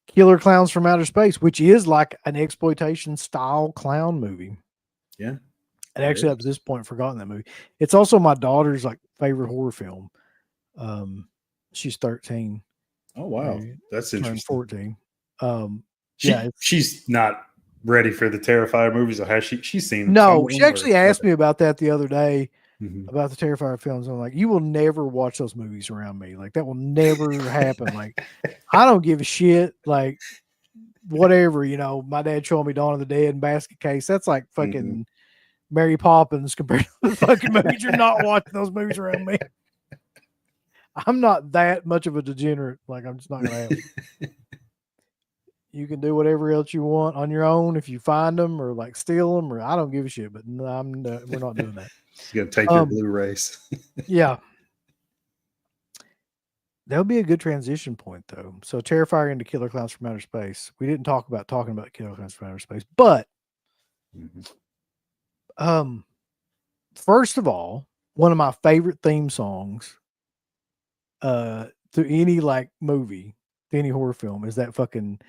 Killer Clowns from Outer Space, which is like an exploitation style clown movie. Yeah. And actually, up to this point, forgotten that movie. It's also my daughter's like favorite horror film. She's 13. Oh wow, that's interesting. 14. She's not ready for the Terrifier movies, or has she? She's seen them. No, she actually asked me about that the other day. About the Terrifier films. I'm like, you will never watch those movies around me. Like, that will never happen. Like, I don't give a shit. Like, whatever, you know, my dad showing me Dawn of the Dead and Basket Case. That's like fucking Mary Poppins compared to the fucking movies. You're not watching those movies around me. I'm not that much of a degenerate. Like, I'm just not going to have. You can do whatever else you want on your own if you find them, or like steal them, or I don't give a shit. But no, we're not doing that. You're gonna take your Blu-rays. Yeah, that would be a good transition point, though. So, Terrifier into Killer Clowns from Outer Space. We didn't talk about Killer Clowns from Outer Space, but first of all, one of my favorite theme songs to any like movie, to any horror film, is that fucking.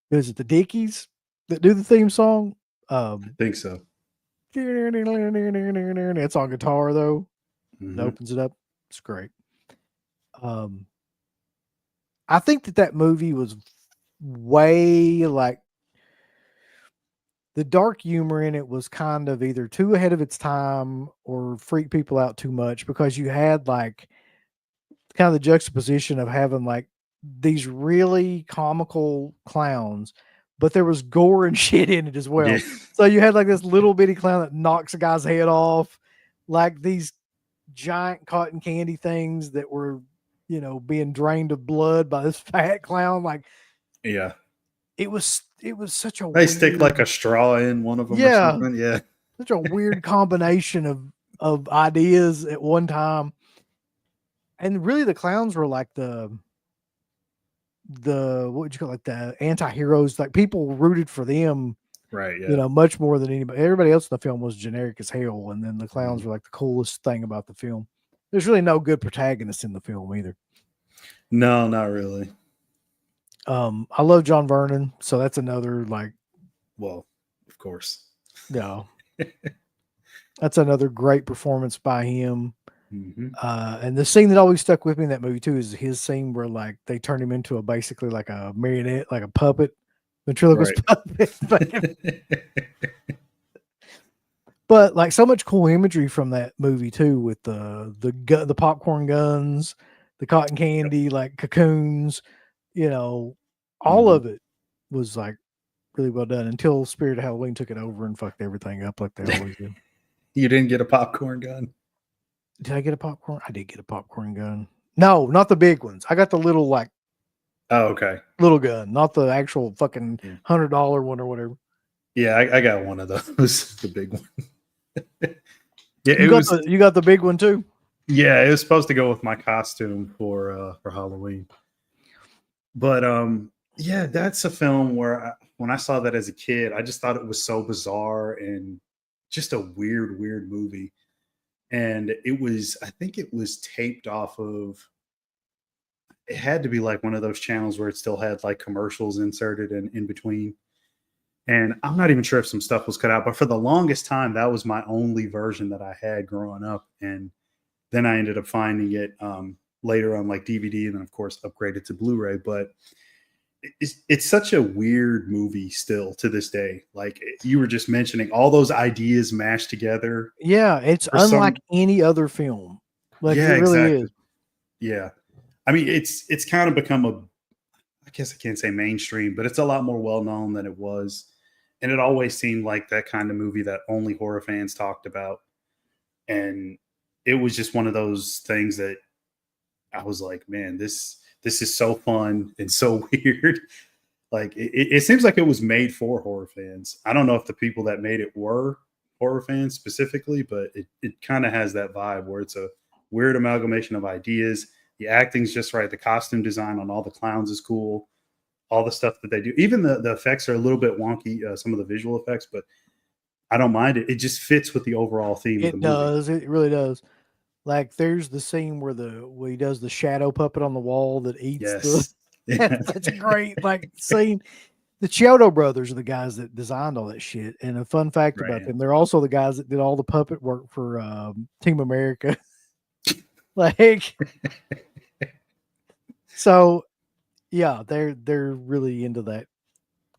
Is it the Dickies that do the theme song? I think so. It's on guitar though. It opens it up. It's great. I think that movie was way like the dark humor in it was kind of either too ahead of its time or freaked people out too much, because you had like kind of the juxtaposition of having like these really comical clowns, but there was gore and shit in it as well. Yeah. So you had like this little bitty clown that knocks a guy's head off, like these giant cotton candy things that were, you know, being drained of blood by this fat clown. Like, yeah, it was such a. They stick like a straw in one of them. Yeah, or something. Yeah, such a weird combination of ideas at one time. And really, the clowns were like the what would you call it, like the anti-heroes, like people rooted for them, right? Yeah, you know, much more than anybody. Everybody else in the film was generic as hell, and then the clowns were like the coolest thing about the film. There's really no good protagonist in the film either. No, not really. I love John Vernon, so that's another like. Well, of course. Yeah, that's another great performance by him. And the scene that always stuck with me in that movie too is his scene where like they turn him into basically like a marionette, like a puppet, ventriloquist puppet. But like so much cool imagery from that movie too, with the popcorn guns, the cotton candy, like cocoons, you know, all of it was like really well done until Spirit of Halloween took it over and fucked everything up like they always do. You didn't get a popcorn gun? Did I get a popcorn? I did get a popcorn gun. No, not the big ones. I got the little like. Oh, okay. Little gun, not the actual fucking $100 one or whatever. Yeah, I got one of those, the big one. Yeah, you got the big one too. Yeah, it was supposed to go with my costume for Halloween. But yeah, that's a film where when I saw that as a kid, I just thought it was so bizarre and just a weird movie. And I think it was taped off of, it had to be like one of those channels where it still had like commercials inserted in between. And I'm not even sure if some stuff was cut out, but for the longest time, that was my only version that I had growing up. And then I ended up finding it later on like DVD, and then of course upgraded to Blu-ray. But it's such a weird movie still to this day. Like you were just mentioning, all those ideas mashed together. Yeah, it's unlike any other film. Like, yeah, it really is. Yeah. I mean, it's kind of become I guess I can't say mainstream, but it's a lot more well known than it was. And it always seemed like that kind of movie that only horror fans talked about. And it was just one of those things that I was like, man, this is so fun and so weird. Like it seems like it was made for horror fans. I don't know if the people that made it were horror fans specifically, but it kind of has that vibe where it's a weird amalgamation of ideas. The acting's just right. The costume design on all the clowns is cool. All the stuff that they do, even the effects are a little bit wonky, some of the visual effects, but I don't mind it. It just fits with the overall theme of the movie. It does. It really does. Like there's the scene where he does the shadow puppet on the wall that eats the. That's such a great like scene. The Chiodo brothers are the guys that designed all that shit. And a fun fact about them, they're also the guys that did all the puppet work for Team America. Like, so yeah, they're really into that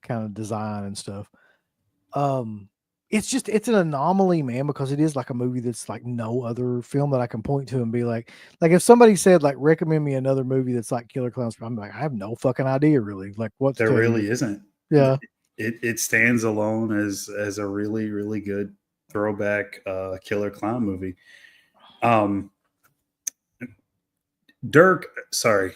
kind of design and stuff. It's an anomaly, man, because it is like a movie that's like no other film that I can point to and be like if somebody said like recommend me another movie that's like Killer Clowns, I'm like, I have no fucking idea really. Like what there really isn't. Yeah. It stands alone as a really, really good throwback killer clown movie. Dirk, sorry.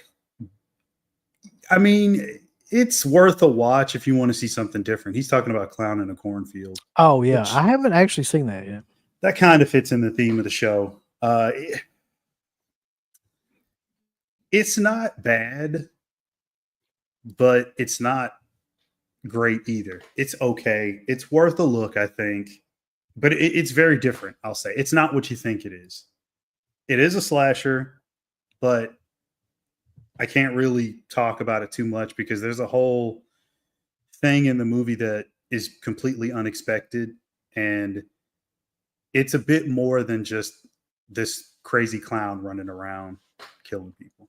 I mean, it's worth a watch if you want to see something different. He's talking about Clown in a Cornfield. Oh yeah, I haven't actually seen that yet. That kind of fits in the theme of the show. It's not bad, but it's not great either. It's okay. It's worth a look, I think, but it's very different. I'll say it's not what you think it is. It is a slasher, but I can't really talk about it too much because there's a whole thing in the movie that is completely unexpected, and it's a bit more than just this crazy clown running around killing people.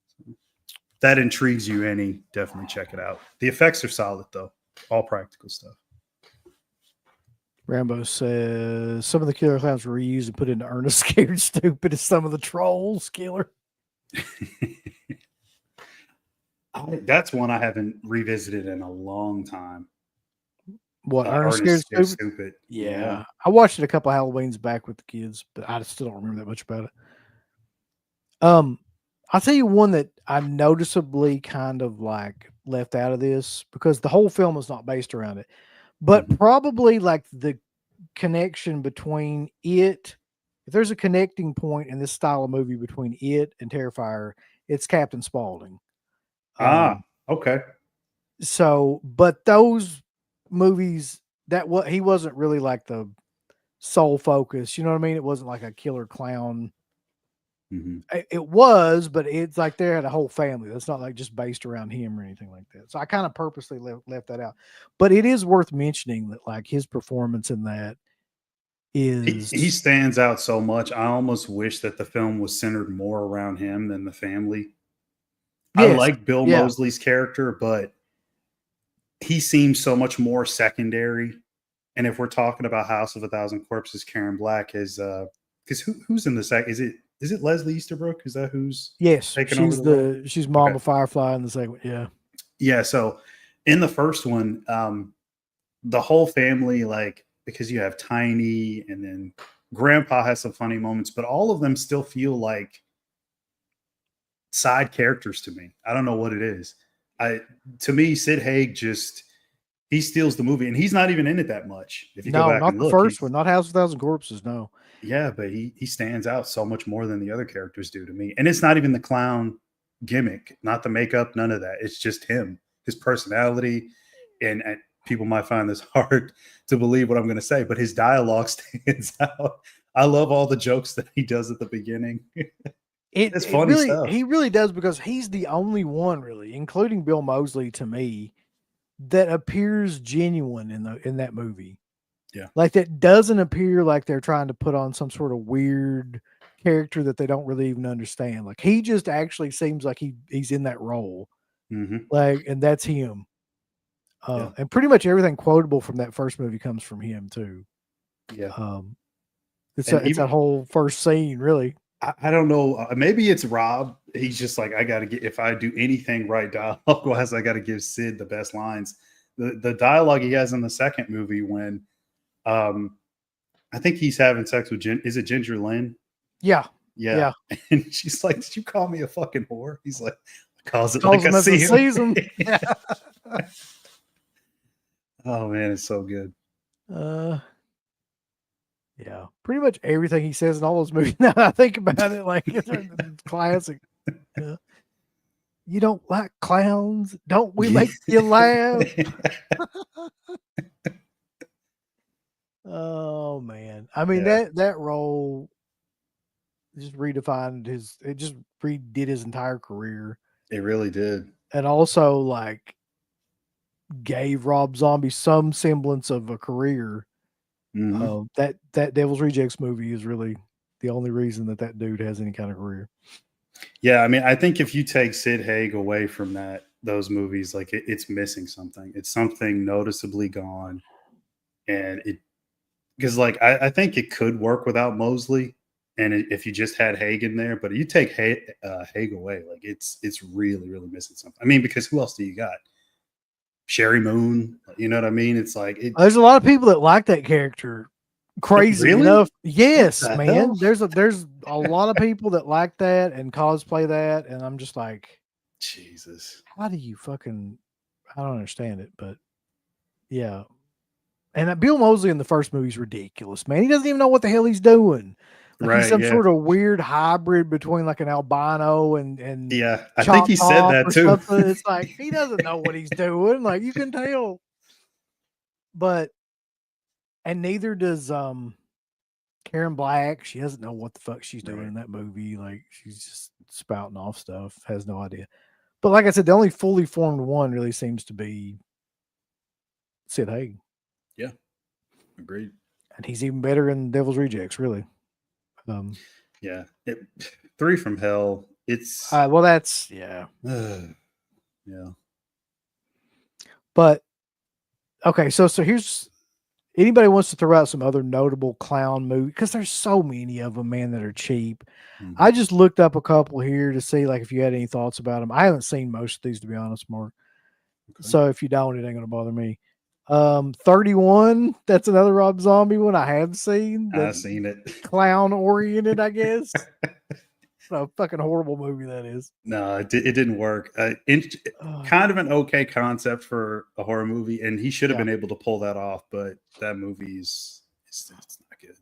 So, if that intrigues you any, definitely check it out. The effects are solid though, all practical stuff. Rambo says some of the killer clowns were reused and put into Ernest Scared Stupid as some of the trolls killer. That's one I haven't revisited in a long time. What, Ernest Scared Stupid? Yeah. I watched it a couple of Halloweens back with the kids, but I still don't remember that much about it. I'll tell you one that I noticeably kind of like left out of this because the whole film is not based around it, but probably like the connection between it. If there's a connecting point in this style of movie between it and Terrifier, it's Captain Spaulding. Okay. So, but those movies he wasn't really like the sole focus. You know what I mean? It wasn't like a killer clown. It was, but it's like they had a whole family. That's not like just based around him or anything like that. So I kind of purposely left that out. But it is worth mentioning that like his performance in that is he stands out so much. I almost wish that the film was centered more around him than the family. Yes. I like Bill Moseley's character, but he seems so much more secondary. And if we're talking about House of a Thousand Corpses, Karen Black is because who's in the second? Is it Leslie Easterbrook? Is that who's taking over? She's Mama Firefly in the second. Yeah. Yeah. So in the first one, the whole family, like, because you have Tiny and then Grandpa has some funny moments, but all of them still feel like side characters to me. I don't know what it is. To me, Sid Haig he steals the movie, and he's not even in it that much. If you go back and look, not the first one, not House of a Thousand Corpses, no. Yeah, but he stands out so much more than the other characters do to me. And it's not even the clown gimmick, not the makeup, none of that. It's just him, his personality, and people might find this hard to believe what I'm going to say, but his dialogue stands out. I love all the jokes that he does at the beginning. It's funny stuff. He really does, because he's the only one, really, including Bill Moseley, to me, that appears genuine in that movie. Yeah. Like that doesn't appear like they're trying to put on some sort of weird character that they don't really even understand. Like he just actually seems like he's in that role. Like, and that's him. And pretty much everything quotable from that first movie comes from him too. Yeah. It's that whole first scene, really. I don't know. Maybe it's Rob. He's just like, I got to get, if I do anything right dialogue wise, I got to give Sid the best lines. The dialogue he has in the second movie when I think he's having sex with is it Ginger Lynn? Yeah. Yeah. And she's like, did you call me a fucking whore? He's like, calls it Calls like him I as see a him. season. Oh man, it's so good. Yeah, pretty much everything he says in all those movies. Now that I think about it, like it's classic. Yeah. You don't like clowns? Don't we make you laugh? Oh man, I mean that role just redefined his. It just redid his entire career. It really did, and also like gave Rob Zombie some semblance of a career. That Devil's Rejects movie is really the only reason that dude has any kind of career. Yeah, I mean, I think if you take Sid Haig away from those movies, like it's missing something. It's something noticeably gone, and because like I think it could work without Mosley, and if you just had Haig in there, but you take Haig away, like it's really missing something. I mean, because who else do you got? Sherry Moon, you know what I mean? It's like there's a lot of people that like that character. Crazy really? enough, yes, man. Hell? There's a lot of people that like that and cosplay that, and I'm just like, Jesus, how do you fucking? I don't understand it, but yeah. And Bill Moseley in the first movie is ridiculous, man. He doesn't even know what the hell he's doing. Like he's some sort of weird hybrid between like an albino and yeah. I think he said that too. Something. It's like he doesn't know what he's doing. Like you can tell, and neither does Karen Black. She doesn't know what the fuck she's doing in that movie. Like she's just spouting off stuff, has no idea. But like I said, the only fully formed one really seems to be Sid Haig. Yeah, agreed. And he's even better in Devil's Rejects, really. Yeah, 3 from Hell. It's well, that's yeah. But okay, so here's anybody wants to throw out some other notable clown movie because there's so many of them, man, that are cheap. Mm-hmm. I just looked up a couple here to see like if you had any thoughts about them. I haven't seen most of these, to be honest, Mark. Okay. So if you don't, it ain't gonna bother me. 31. That's another Rob Zombie one I have seen. I've seen it. Clown oriented, I guess. A fucking horrible movie that is. No, it didn't work. Kind of an okay concept for a horror movie, and he should have been able to pull that off, but that movie's it's not good.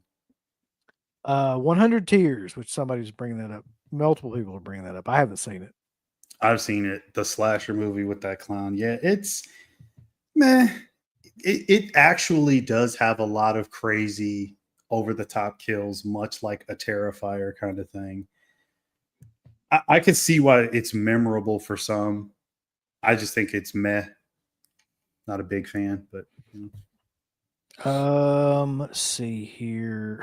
100 Tears, which somebody's bringing that up. Multiple people are bringing that up. I haven't seen it. I've seen it. The slasher movie with that clown. Yeah, it's meh. It actually does have a lot of crazy over-the-top kills, much like a Terrifier kind of thing. I could see why it's memorable for some. I just think it's meh. Not a big fan, but let's see here.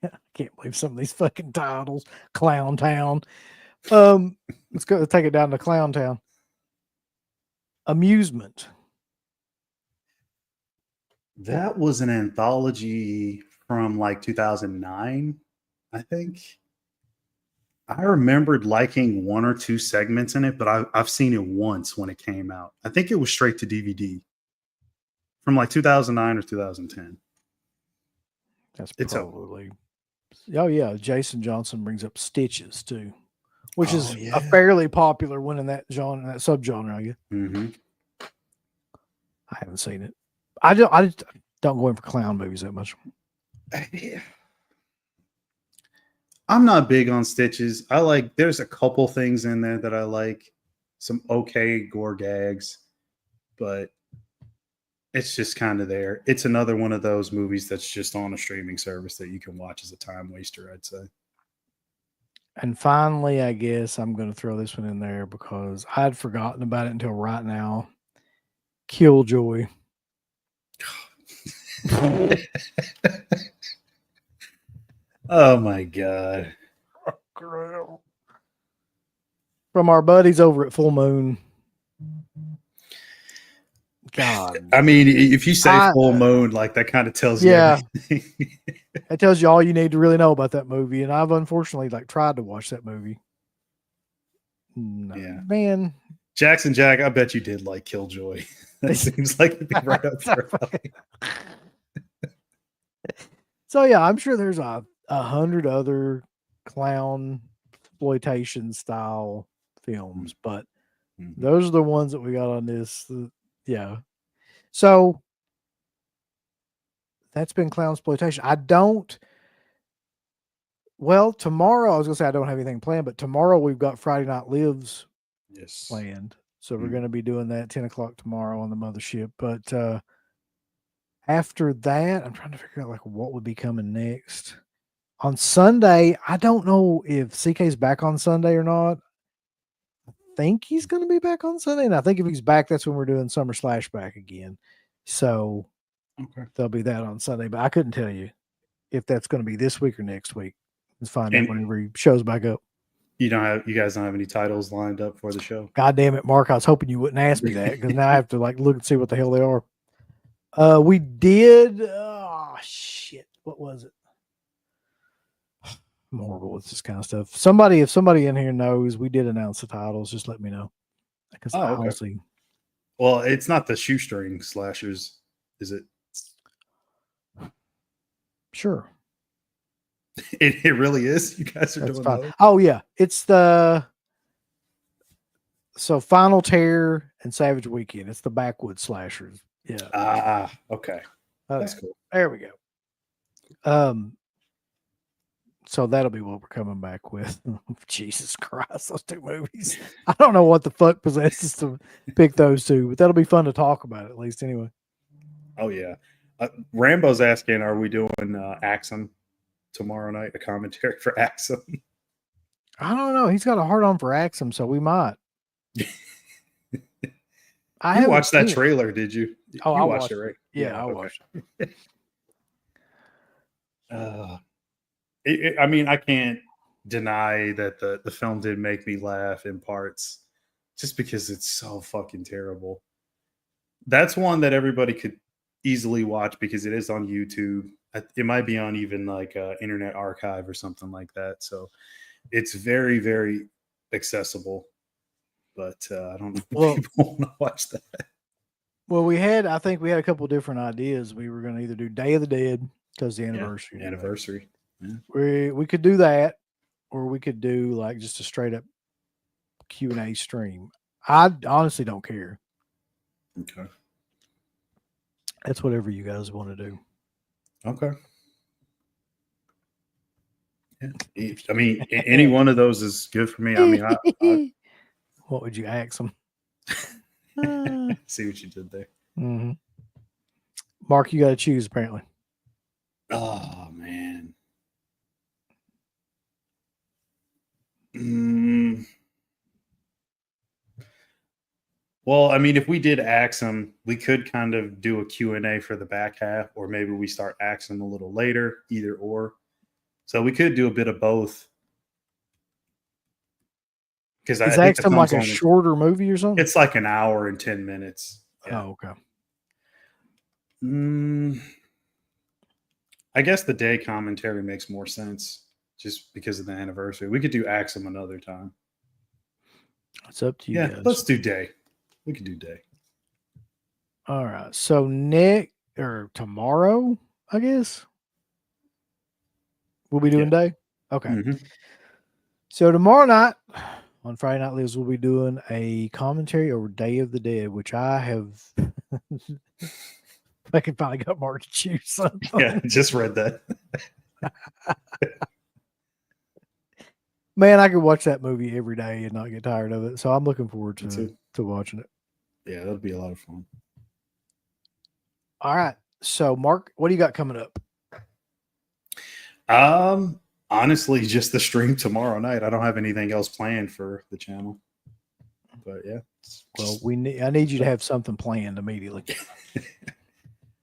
I can't believe some of these fucking titles. Clown Town. Let's go take it down to Clown Town. Amusement. That was an anthology from like 2009, I think. I remembered liking 1 or 2 segments in it, but I've seen it once when it came out. I think it was straight to DVD from like 2009 or 2010. That's probably. Oh yeah, Jason Johnson brings up Stitches too, which is a fairly popular one in that genre, that subgenre. I guess. Mm-hmm. I haven't seen it. I just don't go in for clown movies that much. I'm not big on Stitches. There's a couple things in there that I like, some okay gore gags, but it's just kind of there. It's another one of those movies that's just on a streaming service that you can watch as a time waster, I'd say. And finally, I guess I'm going to throw this one in there because I'd forgotten about it until right now. Killjoy. Oh my God. From our buddies over at Full Moon. God. I mean, if you say full moon, like that kind of tells you everything. That tells you all you need to really know about that movie. And I've unfortunately tried to watch that movie. No, yeah, man. Jackson Jack, I bet you did like Killjoy. That seems like it'd be right up there. So yeah, I'm sure there's 100 other clown exploitation style films, but those are the ones that we got on this. Yeah. So that's been clown exploitation. Tomorrow I was gonna say I don't have anything planned, but tomorrow we've got Friday Night Lives planned. So we're gonna be doing that 10 o'clock tomorrow on the mothership. But after that, I'm trying to figure out like what would be coming next. On Sunday, I don't know if CK's back on Sunday or not. I think he's gonna be back on Sunday, and I think if he's back, that's when we're doing Summer Slashback again. So there'll be that on Sunday, but I couldn't tell you if that's going to be this week or next week. Let's find out whenever he shows back up. You guys don't have any titles lined up for the show? God damn it, Mark! I was hoping you wouldn't ask me that because now I have to like look and see what the hell they are. We did. Oh shit! What was it? I'm horrible with this kind of stuff. If somebody in here knows, we did announce the titles. Just let me know. Because honestly, well, it's not the shoestring slashers, is it? Sure. It really is. You guys are doing those? Oh yeah, it's the Final Tear and Savage Weekend. It's the Backwoods slashers. Yeah. Okay. That's cool. There we go. So that'll be what we're coming back with. Jesus Christ, those two movies. I don't know what the fuck possesses to pick those two, but that'll be fun to talk about at least anyway. Oh yeah. Rambo's asking, are we doing Axum tomorrow night? A commentary for Axum? I don't know. He's got a hard on for Axum, so we might. You watched that trailer, did you? Oh, I watched it, right? Yeah, I watched it. I mean, I can't deny that the film did make me laugh in parts just because it's so fucking terrible. That's one that everybody could easily watch because it is on YouTube. It might be on even like Internet Archive or something like that. So it's very, very accessible. But I don't know if people want to watch that. Well, I think we had a couple different ideas. We were going to either do Day of the Dead because the anniversary. Yeah, anniversary. Yeah. We could do that, or we could do like just a straight up Q&A stream. I honestly don't care. Okay. That's whatever you guys want to do. Okay. Yeah. I mean, any one of those is good for me. I mean, I what would you ask them? See what you did there. Mm-hmm. Mark, you got to choose apparently. Oh man. Well, I mean, if we did Axum, we could kind of do a Q&A for the back half, or maybe we start Axum a little later, either or. So we could do a bit of both. Because is Axum like a shorter movie or something? It's like an hour and 10 minutes. Yeah. Oh, okay. I guess the day commentary makes more sense just because of the anniversary. We could do Axum another time. It's up to you guys. Let's do day. We can do day. All right. So tomorrow, I guess we'll be doing day. Okay. Mm-hmm. So tomorrow night on Friday Night Lives, we'll be doing a commentary over Day of the Dead, which I have. I can finally got Mark to choose something. Yeah, just read that. Man, I could watch that movie every day and not get tired of it. So I'm looking forward to watching it. Yeah, that'll be a lot of fun. All right. So, Mark, what do you got coming up? Honestly, just the stream tomorrow night. I don't have anything else planned for the channel. But yeah. Well, I need you to have something planned immediately.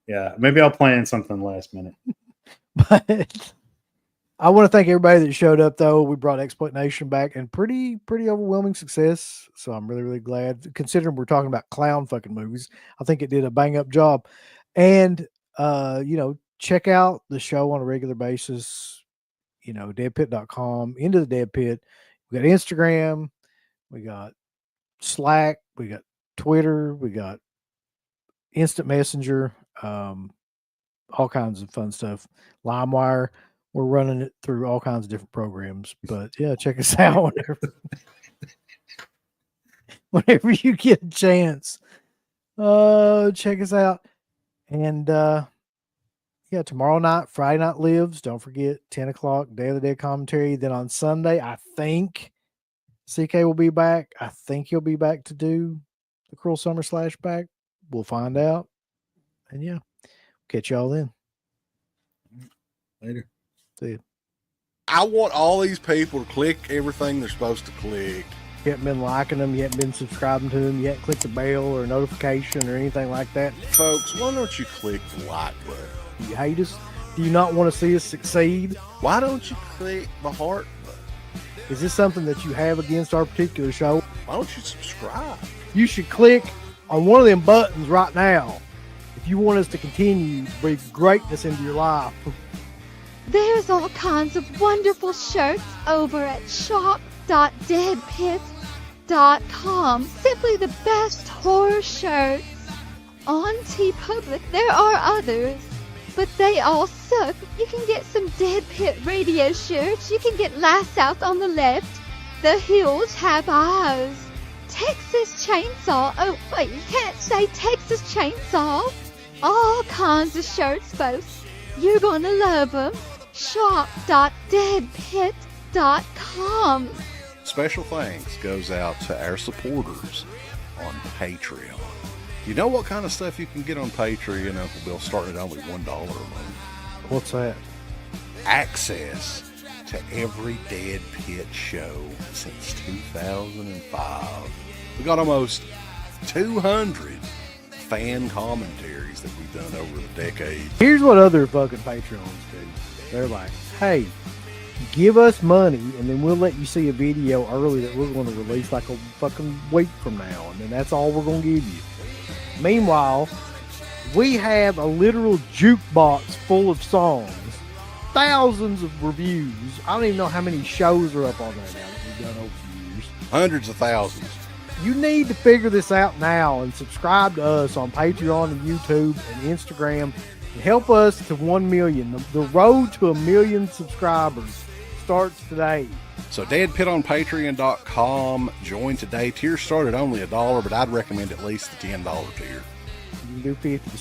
Yeah, maybe I'll plan something last minute. But I want to thank everybody that showed up, though. We brought ExploitNation back and pretty overwhelming success. So I'm really glad. Considering we're talking about clown fucking movies, I think it did a bang up job. And check out the show on a regular basis. Deadpit.com, Into the Dead Pit. We got Instagram, we got Slack, we got Twitter, we got Instant Messenger, all kinds of fun stuff. LimeWire. We're running it through all kinds of different programs, but yeah, check us out whenever you get a chance. Check us out. And tomorrow night, Friday Night Lives. Don't forget, 10 o'clock, Day of the Dead commentary. Then on Sunday, I think CK will be back. I think he'll be back to do the Cruel Summer Slashback. We'll find out. And yeah, catch y'all then. Later. See you. I want all these people to click everything they're supposed to click. You haven't been liking them, you haven't been subscribing to them, you haven't clicked the bell or notification or anything like that. Folks, why don't you click the like button? You hate us? Do you not want to see us succeed? Why don't you click the heart button? Is this something that you have against our particular show? Why don't you subscribe? You should click on one of them buttons right now if you want us to continue to breathe greatness into your life. There's all kinds of wonderful shirts over at shop.deadpit.com. Simply the best horror shirts. On TeePublic, there are others, but they all suck. You can get some Dead Pit radio shirts. You can get Last South on the Left. The Hills Have Eyes. Texas Chainsaw. Oh, wait, you can't say Texas Chainsaw. All kinds of shirts, folks. You're gonna love them. Shop.deadpit.com. Special thanks goes out to our supporters on Patreon. You know what kind of stuff you can get on Patreon, Uncle Bill, starting at only $1 a month? What's that? Access to every Dead Pit show since 2005. We got almost 200 fan commentaries that we've done over the decade. Here's what other fucking Patreons do. They're like, hey, give us money and then we'll let you see a video early that we're going to release like a fucking week from now, and then that's all we're going to give you. Meanwhile, we have a literal jukebox full of songs, thousands of reviews. I don't even know how many shows are up on there now that we've done over the years. Hundreds of thousands. You need to figure this out now and subscribe to us on Patreon and YouTube and Instagram and help us to 1 million. The road to 1 million subscribers starts today. So Dead Pit on Patreon.com. Join today. Tiers start at only $1, but I'd recommend at least the $10 tier. You can do 50.